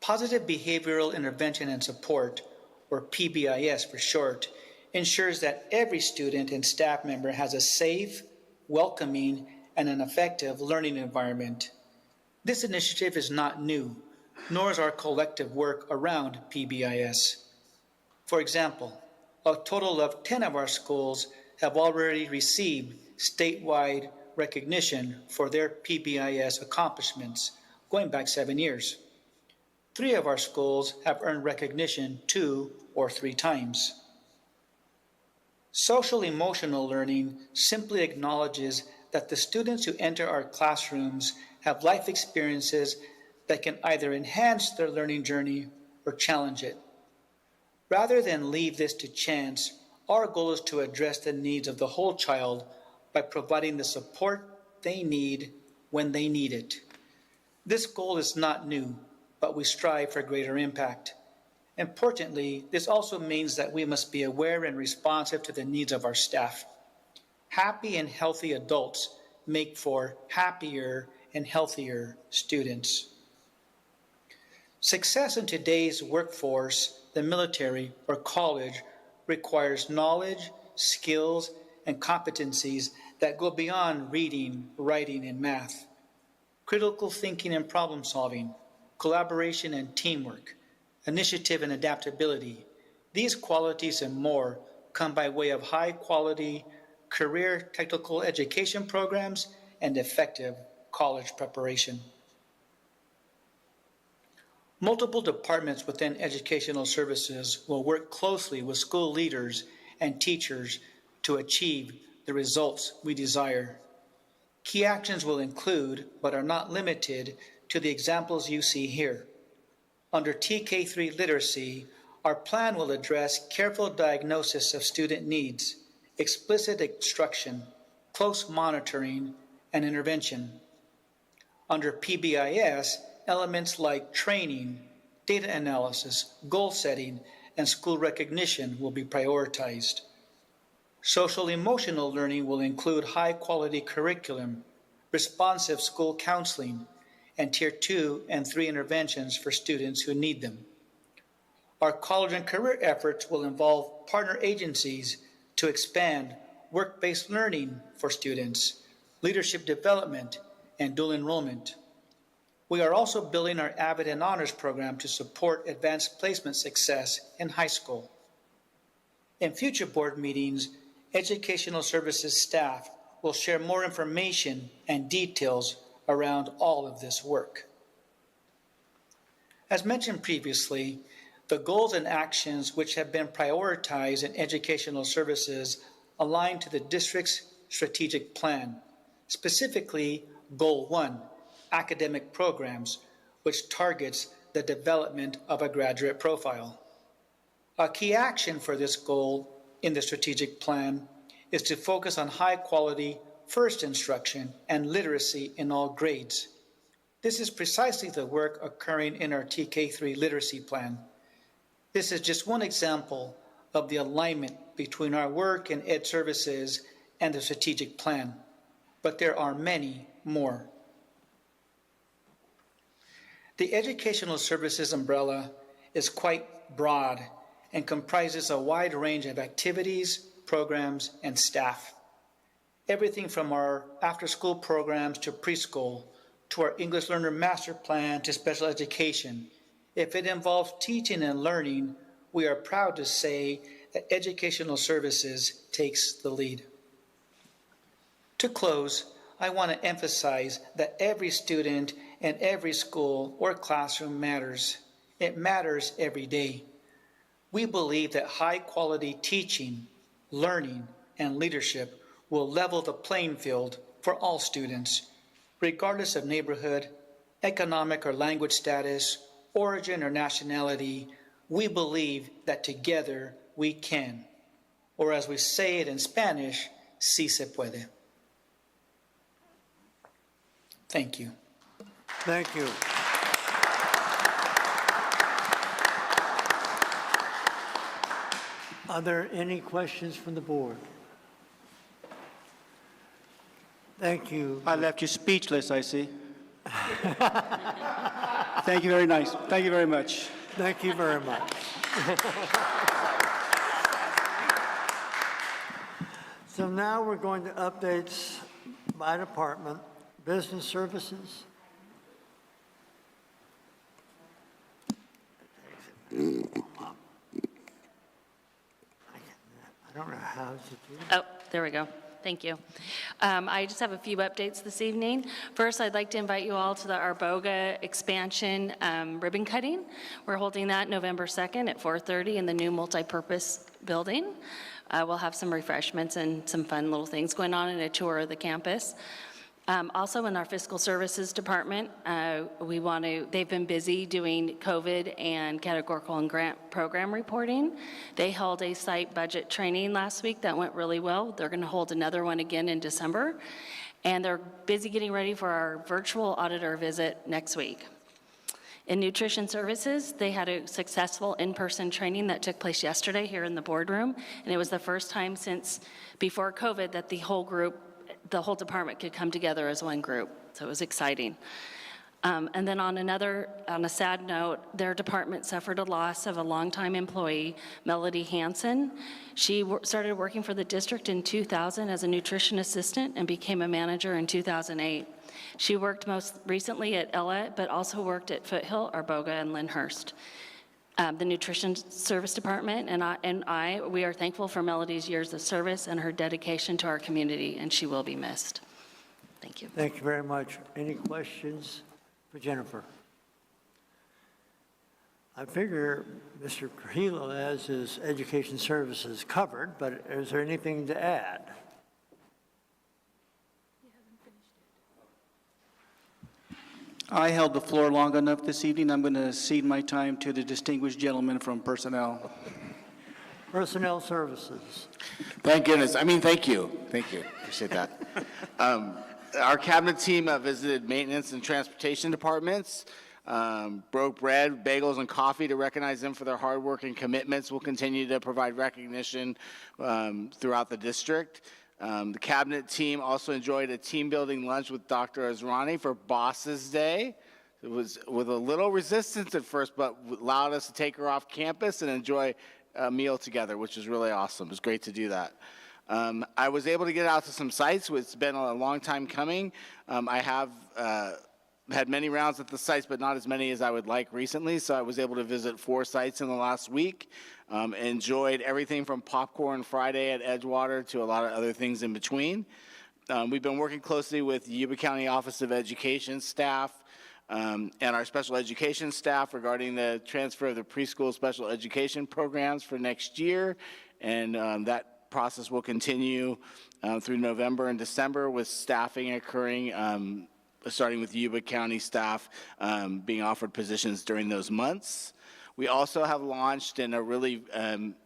Positive Behavioral Intervention and Support, or PBIS for short, ensures that every student and staff member has a safe, welcoming, and an effective learning environment. This initiative is not new, nor is our collective work around PBIS. For example, a total of 10 of our schools have already received statewide recognition for their PBIS accomplishments, going back 7 years. 3 of our schools have earned recognition 2 or 3 times. Social emotional learning simply acknowledges that the students who enter our classrooms have life experiences that can either enhance their learning journey or challenge it. Rather than leave this to chance, our goal is to address the needs of the whole child by providing the support they need when they need it. This goal is not new, but we strive for greater impact. Importantly, this also means that we must be aware and responsive to the needs of our staff. Happy and healthy adults make for happier and healthier students. Success in today's workforce, the military, or college requires knowledge, skills, and competencies that go beyond reading, writing, and math. Critical thinking and problem solving, collaboration and teamwork, initiative and adaptability. These qualities and more come by way of high-quality career technical education programs and effective college preparation. Multiple departments within Educational Services will work closely with school leaders and teachers to achieve the results we desire. Key actions will include, but are not limited to, the examples you see here. Under TK3 literacy, our plan will address careful diagnosis of student needs, explicit instruction, close monitoring, and intervention. Under PBIS, elements like training, Data analysis, goal setting, and school recognition will be prioritized. Social emotional learning will include high-quality curriculum, responsive school counseling, and Tier 2 and 3 interventions for students who need them. Our college and career efforts will involve partner agencies to expand work-based learning for students, leadership development, and dual enrollment. We are also building our Avid and Honors program to support advanced placement success in high school. In future board meetings, Educational Services staff will share more information and details around all of this work. As mentioned previously, the goals and actions which have been prioritized in Educational Services align to the district's strategic plan, specifically Goal 1, academic programs, which targets the development of a graduate profile. A key action for this goal in the strategic plan is to focus on high-quality first instruction and literacy in all grades. This is precisely the work occurring in our TK3 literacy plan. This is just one example of the alignment between our work in Ed Services and the strategic plan, but there are many more. The Educational Services umbrella is quite broad and comprises a wide range of activities, programs, and staff. Everything from our after-school programs to preschool, to our English Learner Master Plan to special education. If it involves teaching and learning, we are proud to say that Educational Services takes the lead. To close, I want to emphasize that every student and every school or classroom matters. It matters every day. We believe that high-quality teaching, learning, and leadership will level the playing field for all students, regardless of neighborhood, economic or language status, origin or nationality. We believe that together we can, or as we say it in Spanish, sí se puede. Thank you. Thank you. Are there any questions from the board? Thank you. I left you speechless, I see. Thank you very nice. Thank you very much. Thank you very much. So now we're going to updates by department. Business services. I don't know how to do that. Oh, there we go. Thank you. I just have a few updates this evening. First, I'd like to invite you all to the Arboga expansion ribbon cutting. We're holding that November 2nd at 4:30 in the new multipurpose building. We'll have some refreshments and some fun little things going on and a tour of the campus. Also in our fiscal services department, they've been busy doing COVID and categorical and grant program reporting. They held a site budget training last week that went really well. They're going to hold another one again in December. And they're busy getting ready for our virtual auditor visit next week. In nutrition services, they had a successful in-person training that took place yesterday here in the boardroom. And it was the first time since before COVID that the whole department could come together as one group, so it was exciting. And then on a sad note, their department suffered a loss of a longtime employee, Melody Hansen. She started working for the district in 2000 as a nutrition assistant and became a manager in 2008. She worked most recently at Ella, but also worked at Foothill, Arboga, and Lyndhurst. The Nutrition Service Department and we are thankful for Melody's years of service and her dedication to our community, and she will be missed. Thank you. Thank you very much. Any questions for Jennifer? I figure Mr. Trujillo has his education services covered, but is there anything to add? I held the floor long enough this evening. I'm going to cede my time to the distinguished gentleman from Personnel. Personnel services. Thank goodness. Thank you. Thank you. Appreciate that. Our cabinet team visited maintenance and transportation departments. broke bread, bagels, and coffee to recognize them for their hard work and commitments. We'll continue to provide recognition throughout the district. The cabinet team also enjoyed a team-building lunch with Dr. Azrani for Bosses Day. It was with a little resistance at first, but allowed us to take her off campus and enjoy a meal together, which is really awesome. It was great to do that. I was able to get out to some sites. It's been a long time coming. I have had many rounds at the sites, but not as many as I would like recently. So I was able to visit 4 sites in the last week. Enjoyed everything from Popcorn Friday at Edgewater to a lot of other things in between. We've been working closely with the Yuba County Office of Education staff and our special education staff regarding the transfer of the preschool special education programs for next year. And that process will continue through November and December with staffing occurring starting with Yuba County staff being offered positions during those months. We also have launched and are really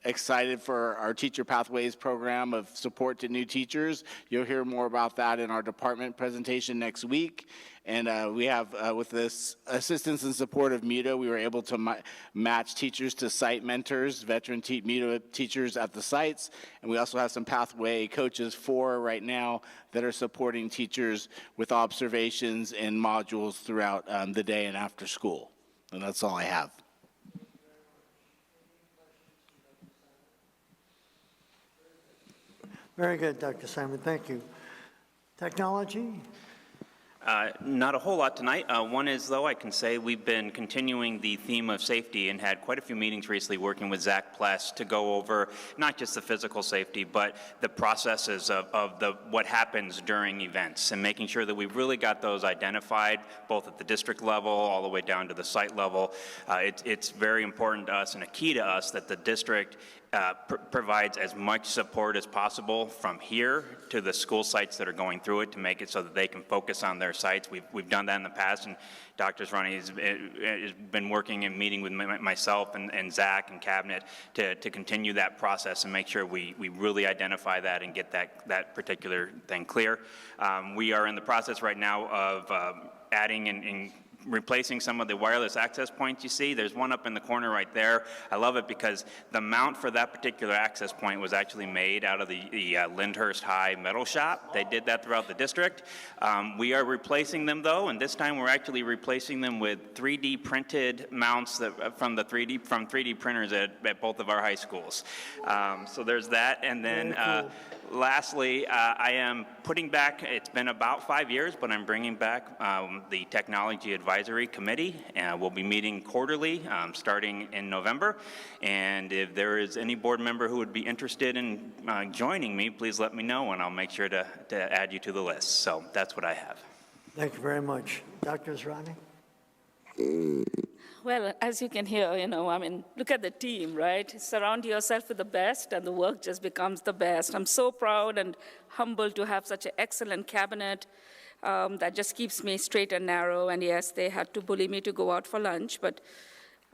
excited for our Teacher Pathways program of support to new teachers. You'll hear more about that in our department presentation next week. And we have, with this assistance and support of MUTA, we were able to match teachers to site mentors, veteran MUTA teachers at the sites. And we also have some pathway coaches right now that are supporting teachers with observations and modules throughout the day and after school. And that's all I have. Very good, Dr. Simon, thank you. Technology? Not a whole lot tonight. One is, though, I can say we've been continuing the theme of safety and had quite a few meetings recently working with Zach Pless to go over not just the physical safety, but the processes of what happens during events and making sure that we've really got those identified both at the district level all the way down to the site level. It's very important to us and a key to us that the district provides as much support as possible from here to the school sites that are going through it to make it so that they can focus on their sites. We've done that in the past, and Dr. Azrani has been working and meeting with myself and Zach and Cabinet to continue that process and make sure we really identify that and get that particular thing clear. We are in the process right now of adding and replacing some of the wireless access points you see. There's one up in the corner right there. I love it because the mount for that particular access point was actually made out of the Lyndhurst High metal shop. They did that throughout the district. We are replacing them though, and this time we're actually replacing them with 3D printed mounts from 3D printers at both of our high schools. So there's that, and then lastly, I am putting back, it's been about 5 years, but I'm bringing back the Technology Advisory Committee, and we'll be meeting quarterly starting in November. And if there is any board member who would be interested in joining me, please let me know, and I'll make sure to add you to the list. So that's what I have. Thank you very much. Dr. Azrani? Well, as you can hear, look at the team, right? Surround yourself with the best, and the work just becomes the best. I'm so proud and humbled to have such an excellent cabinet that just keeps me straight and narrow. And yes, they had to bully me to go out for lunch, but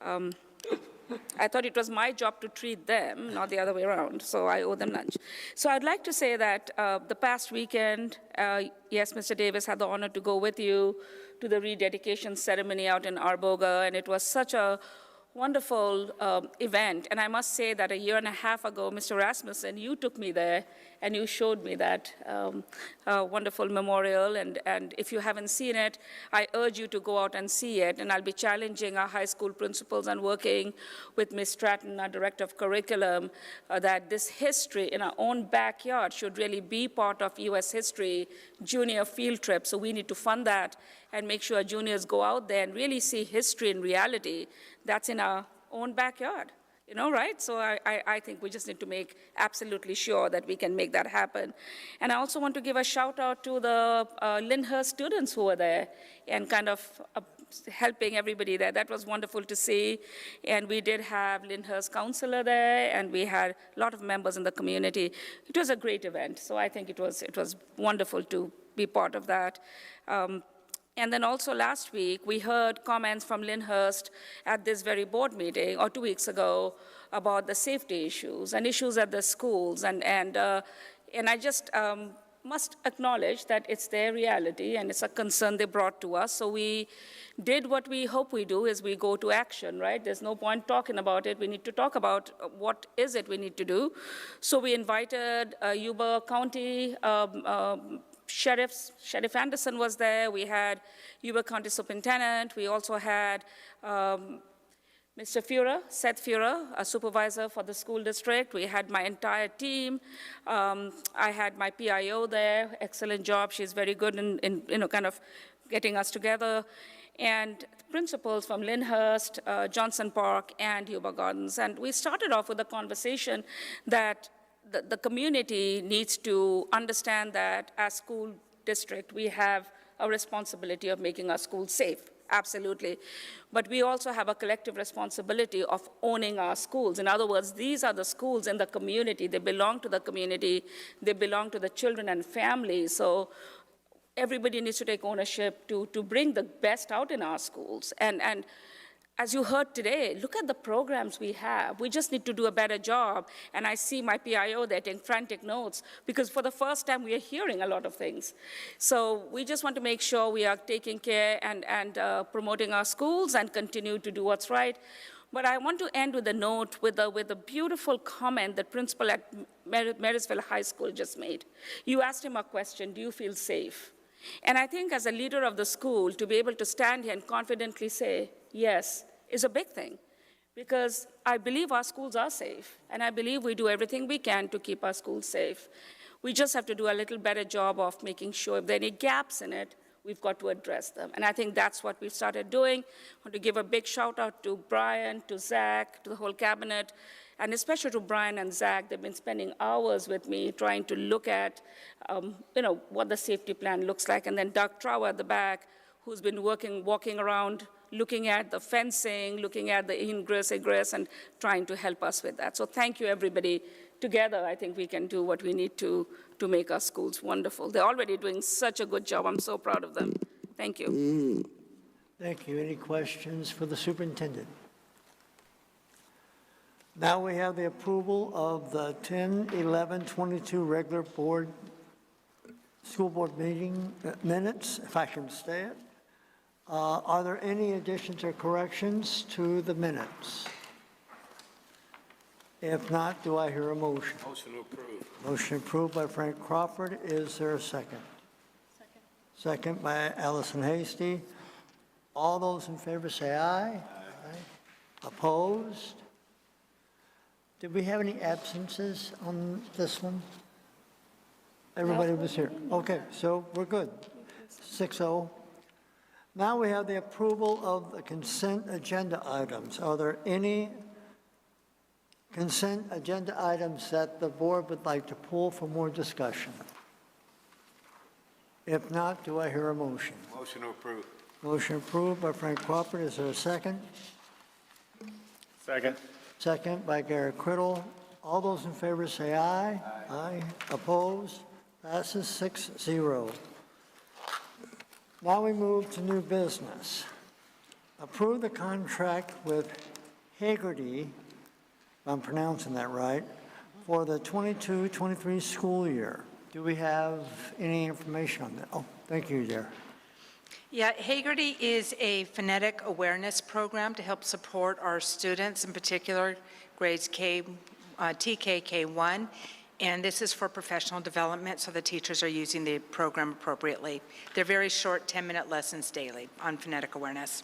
I thought it was my job to treat them, not the other way around, so I owe them lunch. So I'd like to say that the past weekend, yes, Mr. Davis had the honor to go with you to the rededication ceremony out in Arboga, and it was such a wonderful event. And I must say that a year and a half ago, Mr. Rasmussen, you took me there and you showed me that wonderful memorial. And if you haven't seen it, I urge you to go out and see it. And I'll be challenging our high school principals and working with Ms. Stratton, our director of curriculum, that this history in our own backyard should really be part of U.S. history junior field trip. So we need to fund that and make sure juniors go out there and really see history in reality that's in our own backyard, right? So I think we just need to make absolutely sure that we can make that happen. And I also want to give a shout out to the Lyndhurst students who were there and kind of helping everybody there. That was wonderful to see. And we did have Lyndhurst counselor there, and we had a lot of members in the community. It was a great event. So I think it was wonderful to be part of that. And then also last week, we heard comments from Lyndhurst at this very board meeting, or 2 weeks ago, about the safety issues and issues at the schools. And I just must acknowledge that it's their reality and it's a concern they brought to us. So we did what we hope we do, is we go to action, right? There's no point talking about it. We need to talk about what is it we need to do. So we invited Yuba County Sheriff Anderson was there. We had Yuba County Superintendent. We also had Mr. Fura, Seth Fura, a supervisor for the school district. We had my entire team. I had my PIO there, excellent job. She's very good in kind of getting us together. And principals from Lyndhurst, Johnson Park, and Yuba Gardens. And we started off with a conversation that the community needs to understand that as school district, we have a responsibility of making our schools safe. Absolutely. But we also have a collective responsibility of owning our schools. In other words, these are the schools in the community. They belong to the community. They belong to the children and families. So everybody needs to take ownership to bring the best out in our schools. And as you heard today, look at the programs we have. We just need to do a better job. And I see my PIO there taking frantic notes, because for the first time, we are hearing a lot of things. So we just want to make sure we are taking care and promoting our schools and continue to do what's right. But I want to end with a note with a beautiful comment that principal at Marysville High School just made. You asked him a question, do you feel safe? And I think as a leader of the school, to be able to stand here and confidently say, yes, is a big thing, because I believe our schools are safe, and I believe we do everything we can to keep our schools safe. We just have to do a little better job of making sure if there are any gaps in it, we've got to address them. And I think that's what we've started doing. I want to give a big shout out to Brian, to Zach, to the whole cabinet, and especially to Brian and Zach. They've been spending hours with me trying to look at what the safety plan looks like. And then Doug Trower at the back, who's been walking around, looking at the fencing, looking at the ingress, egress, and trying to help us with that. So thank you, everybody. Together, I think we can do what we need to make our schools wonderful. They're already doing such a good job. I'm so proud of them. Thank you. Thank you. Any questions for the superintendent? Now we have the approval of the 10/11/22 regular school board meeting minutes, if I can say it. Are there any additions or corrections to the minutes? If not, do I hear a motion? Motion to approve. Motion approved by Frank Crawford. Is there a second? Second. Second by Allison Hasty. All those in favor say aye. Aye. Opposed? Did we have any absences on this one? Everybody was here. Okay, so we're good. 6-0. Now we have the approval of the consent agenda items. Are there any consent agenda items that the board would like to pull for more discussion? If not, do I hear a motion? Motion to approve. Motion approved by Frank Crawford. Is there a second? Second. Second by Garrett Criddle. All those in favor say aye. Aye. Aye. Opposed? Passes 6-0. Now we move to new business. Approve the contract with Hagerty, if I'm pronouncing that right, for the 22-23 school year. Do we have any information on that? Oh, thank you, dear. Yeah, Hagerty is a phonetic awareness program to help support our students, in particular grades TK, K1, and this is for professional development, so the teachers are using the program appropriately. They're very short 10-minute lessons daily on phonetic awareness.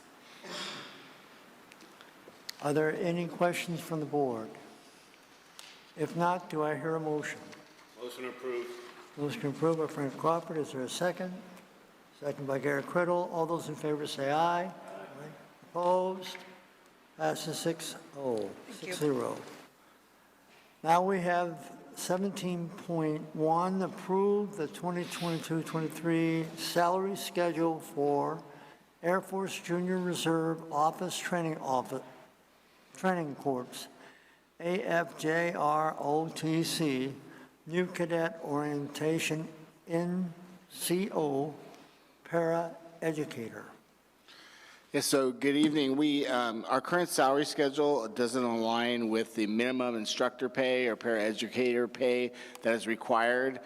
Are there any questions from the board? If not, do I hear a motion? Motion approved. Motion approved by Frank Crawford. Is there a second? Second by Garrett Criddle. All those in favor say aye. Aye. Opposed? Passes 6-0. 6-0. Now we have 17.1, approve the 2022-23 salary schedule for Air Force Junior Reserve Office Training Corps, AFJROTC, New Cadet Orientation NCO, Para-Educator. Yes, so good evening. Our current salary schedule doesn't align with the minimum instructor pay or paraeducator pay that is required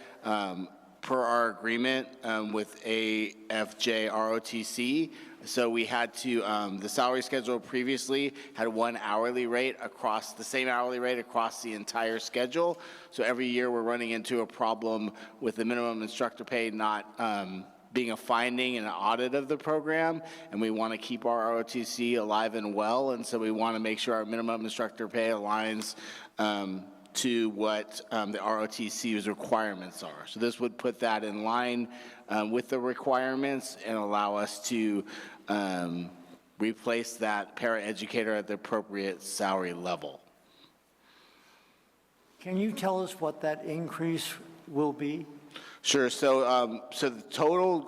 per our agreement with AFJ ROTC. So we had to, the salary schedule previously had one hourly rate across, the same hourly rate across the entire schedule. So every year we're running into a problem with the minimum instructor pay not being a finding and an audit of the program, and we want to keep our ROTC alive and well, and so we want to make sure our minimum instructor pay aligns to what the ROTC's requirements are. So this would put that in line with the requirements and allow us to replace that paraeducator at the appropriate salary level. Can you tell us what that increase will be? Sure. So, so the total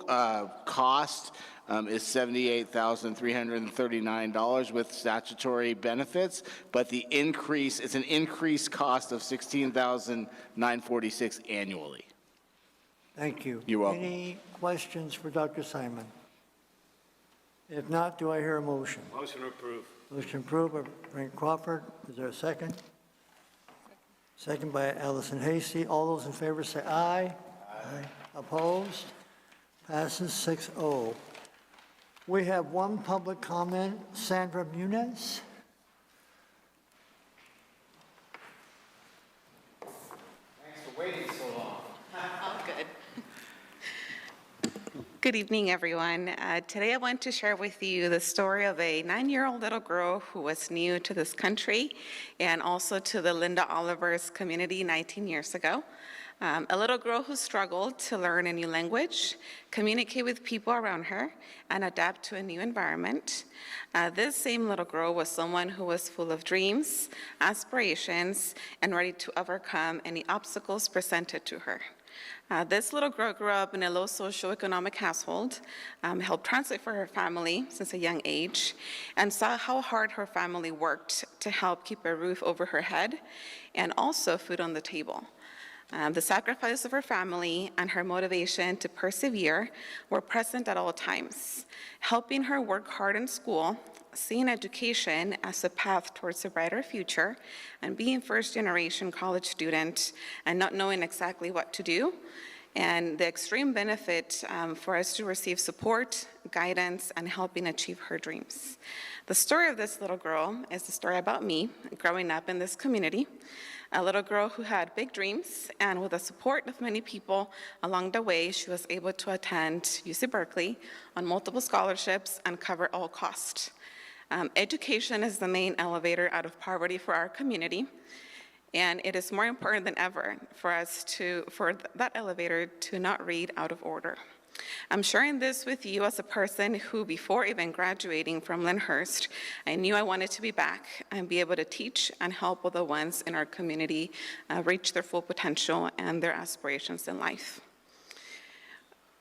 cost is $78,339 with statutory benefits, but the increase, it's an increased cost of $16,946 annually. Thank you. You're welcome. Any questions for Dr. Simon? If not, do I hear a motion? Motion approved. Motion approved by Frank Crawford. Is there a second? Second by Allison Hasty. All those in favor say aye. Aye. Opposed? Passes 6-0. We have one public comment. Sandra Muniz. Thanks for waiting so long. All good. Good evening, everyone. Today I want to share with you the story of a 9-year-old little girl who was new to this country and also to the Linda Oliver's community 19 years ago. A little girl who struggled to learn a new language, communicate with people around her, and adapt to a new environment. This same little girl was someone who was full of dreams, aspirations, and ready to overcome any obstacles presented to her. This little girl grew up in a low socioeconomic household, helped translate for her family since a young age, and saw how hard her family worked to help keep a roof over her head and also food on the table. The sacrifice of her family and her motivation to persevere were present at all times, helping her work hard in school, seeing education as a path towards a brighter future, and being first-generation college student and not knowing exactly what to do, and the extreme benefit for us to receive support, guidance, and helping achieve her dreams. The story of this little girl is the story about me growing up in this community. A little girl who had big dreams, and with the support of many people along the way, she was able to attend UC Berkeley on multiple scholarships and cover all costs. Education is the main elevator out of poverty for our community, and it is more important than ever for that elevator to not read out of order. I'm sharing this with you as a person who, before even graduating from Lyndhurst, I knew I wanted to be back and be able to teach and help other ones in our community reach their full potential and their aspirations in life.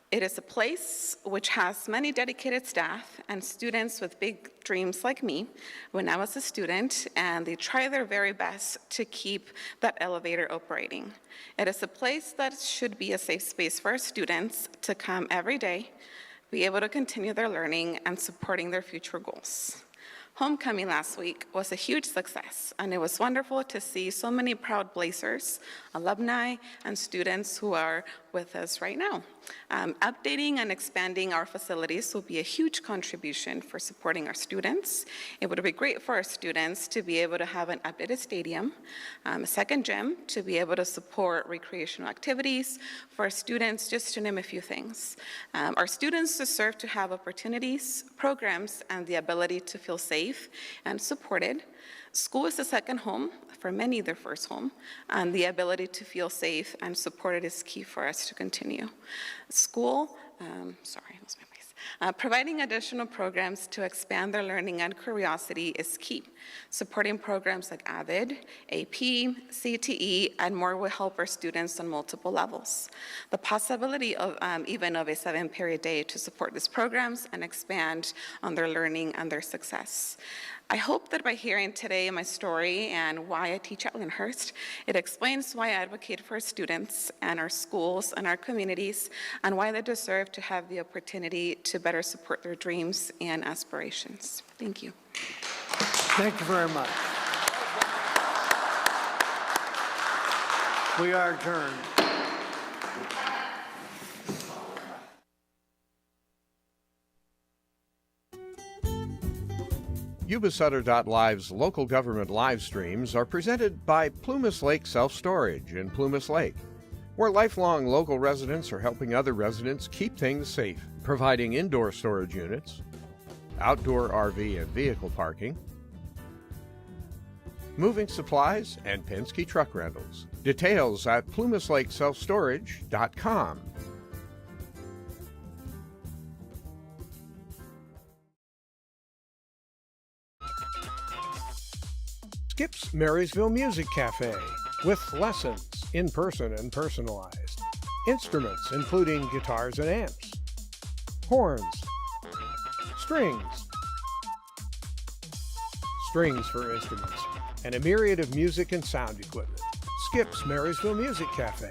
It is a place which has many dedicated staff and students with big dreams like me when I was a student, and they try their very best to keep that elevator operating. It is a place that should be a safe space for our students to come every day, be able to continue their learning and supporting their future goals. Homecoming last week was a huge success, and it was wonderful to see so many proud Blazers, alumni, and students who are with us right now. Updating and expanding our facilities will be a huge contribution for supporting our students. It would be great for our students to be able to have an updated stadium, a second gym to be able to support recreational activities for our students, just to name a few things. Our students deserve to have opportunities, programs, and the ability to feel safe and supported. School is the second home, for many their first home, and the ability to feel safe and supported is key for us to continue. School, providing additional programs to expand their learning and curiosity is key. Supporting programs like AVID, AP, CTE, and more will help our students on multiple levels. The possibility of even of a 7-period day to support these programs and expand on their learning and their success. I hope that by hearing today my story and why I teach at Lyndhurst, it explains why I advocate for our students and our schools and our communities, and why they deserve to have the opportunity to better support their dreams and aspirations. Thank you. Thank you very much. We are adjourned. Yuba-Sutter.Live's local government live streams are presented by Plumas Lake Self-Storage in Plumas Lake, where lifelong local residents are helping other residents keep things safe, providing indoor storage units, outdoor RV and vehicle parking, moving supplies, and Penske truck rentals. Details at plumaslakeselfstorage.com. Skip's Marysville Music Cafe, with lessons, in person and personalized. Instruments including guitars and amps, horns, strings for instruments, and a myriad of music and sound equipment. Skip's Marysville Music Cafe.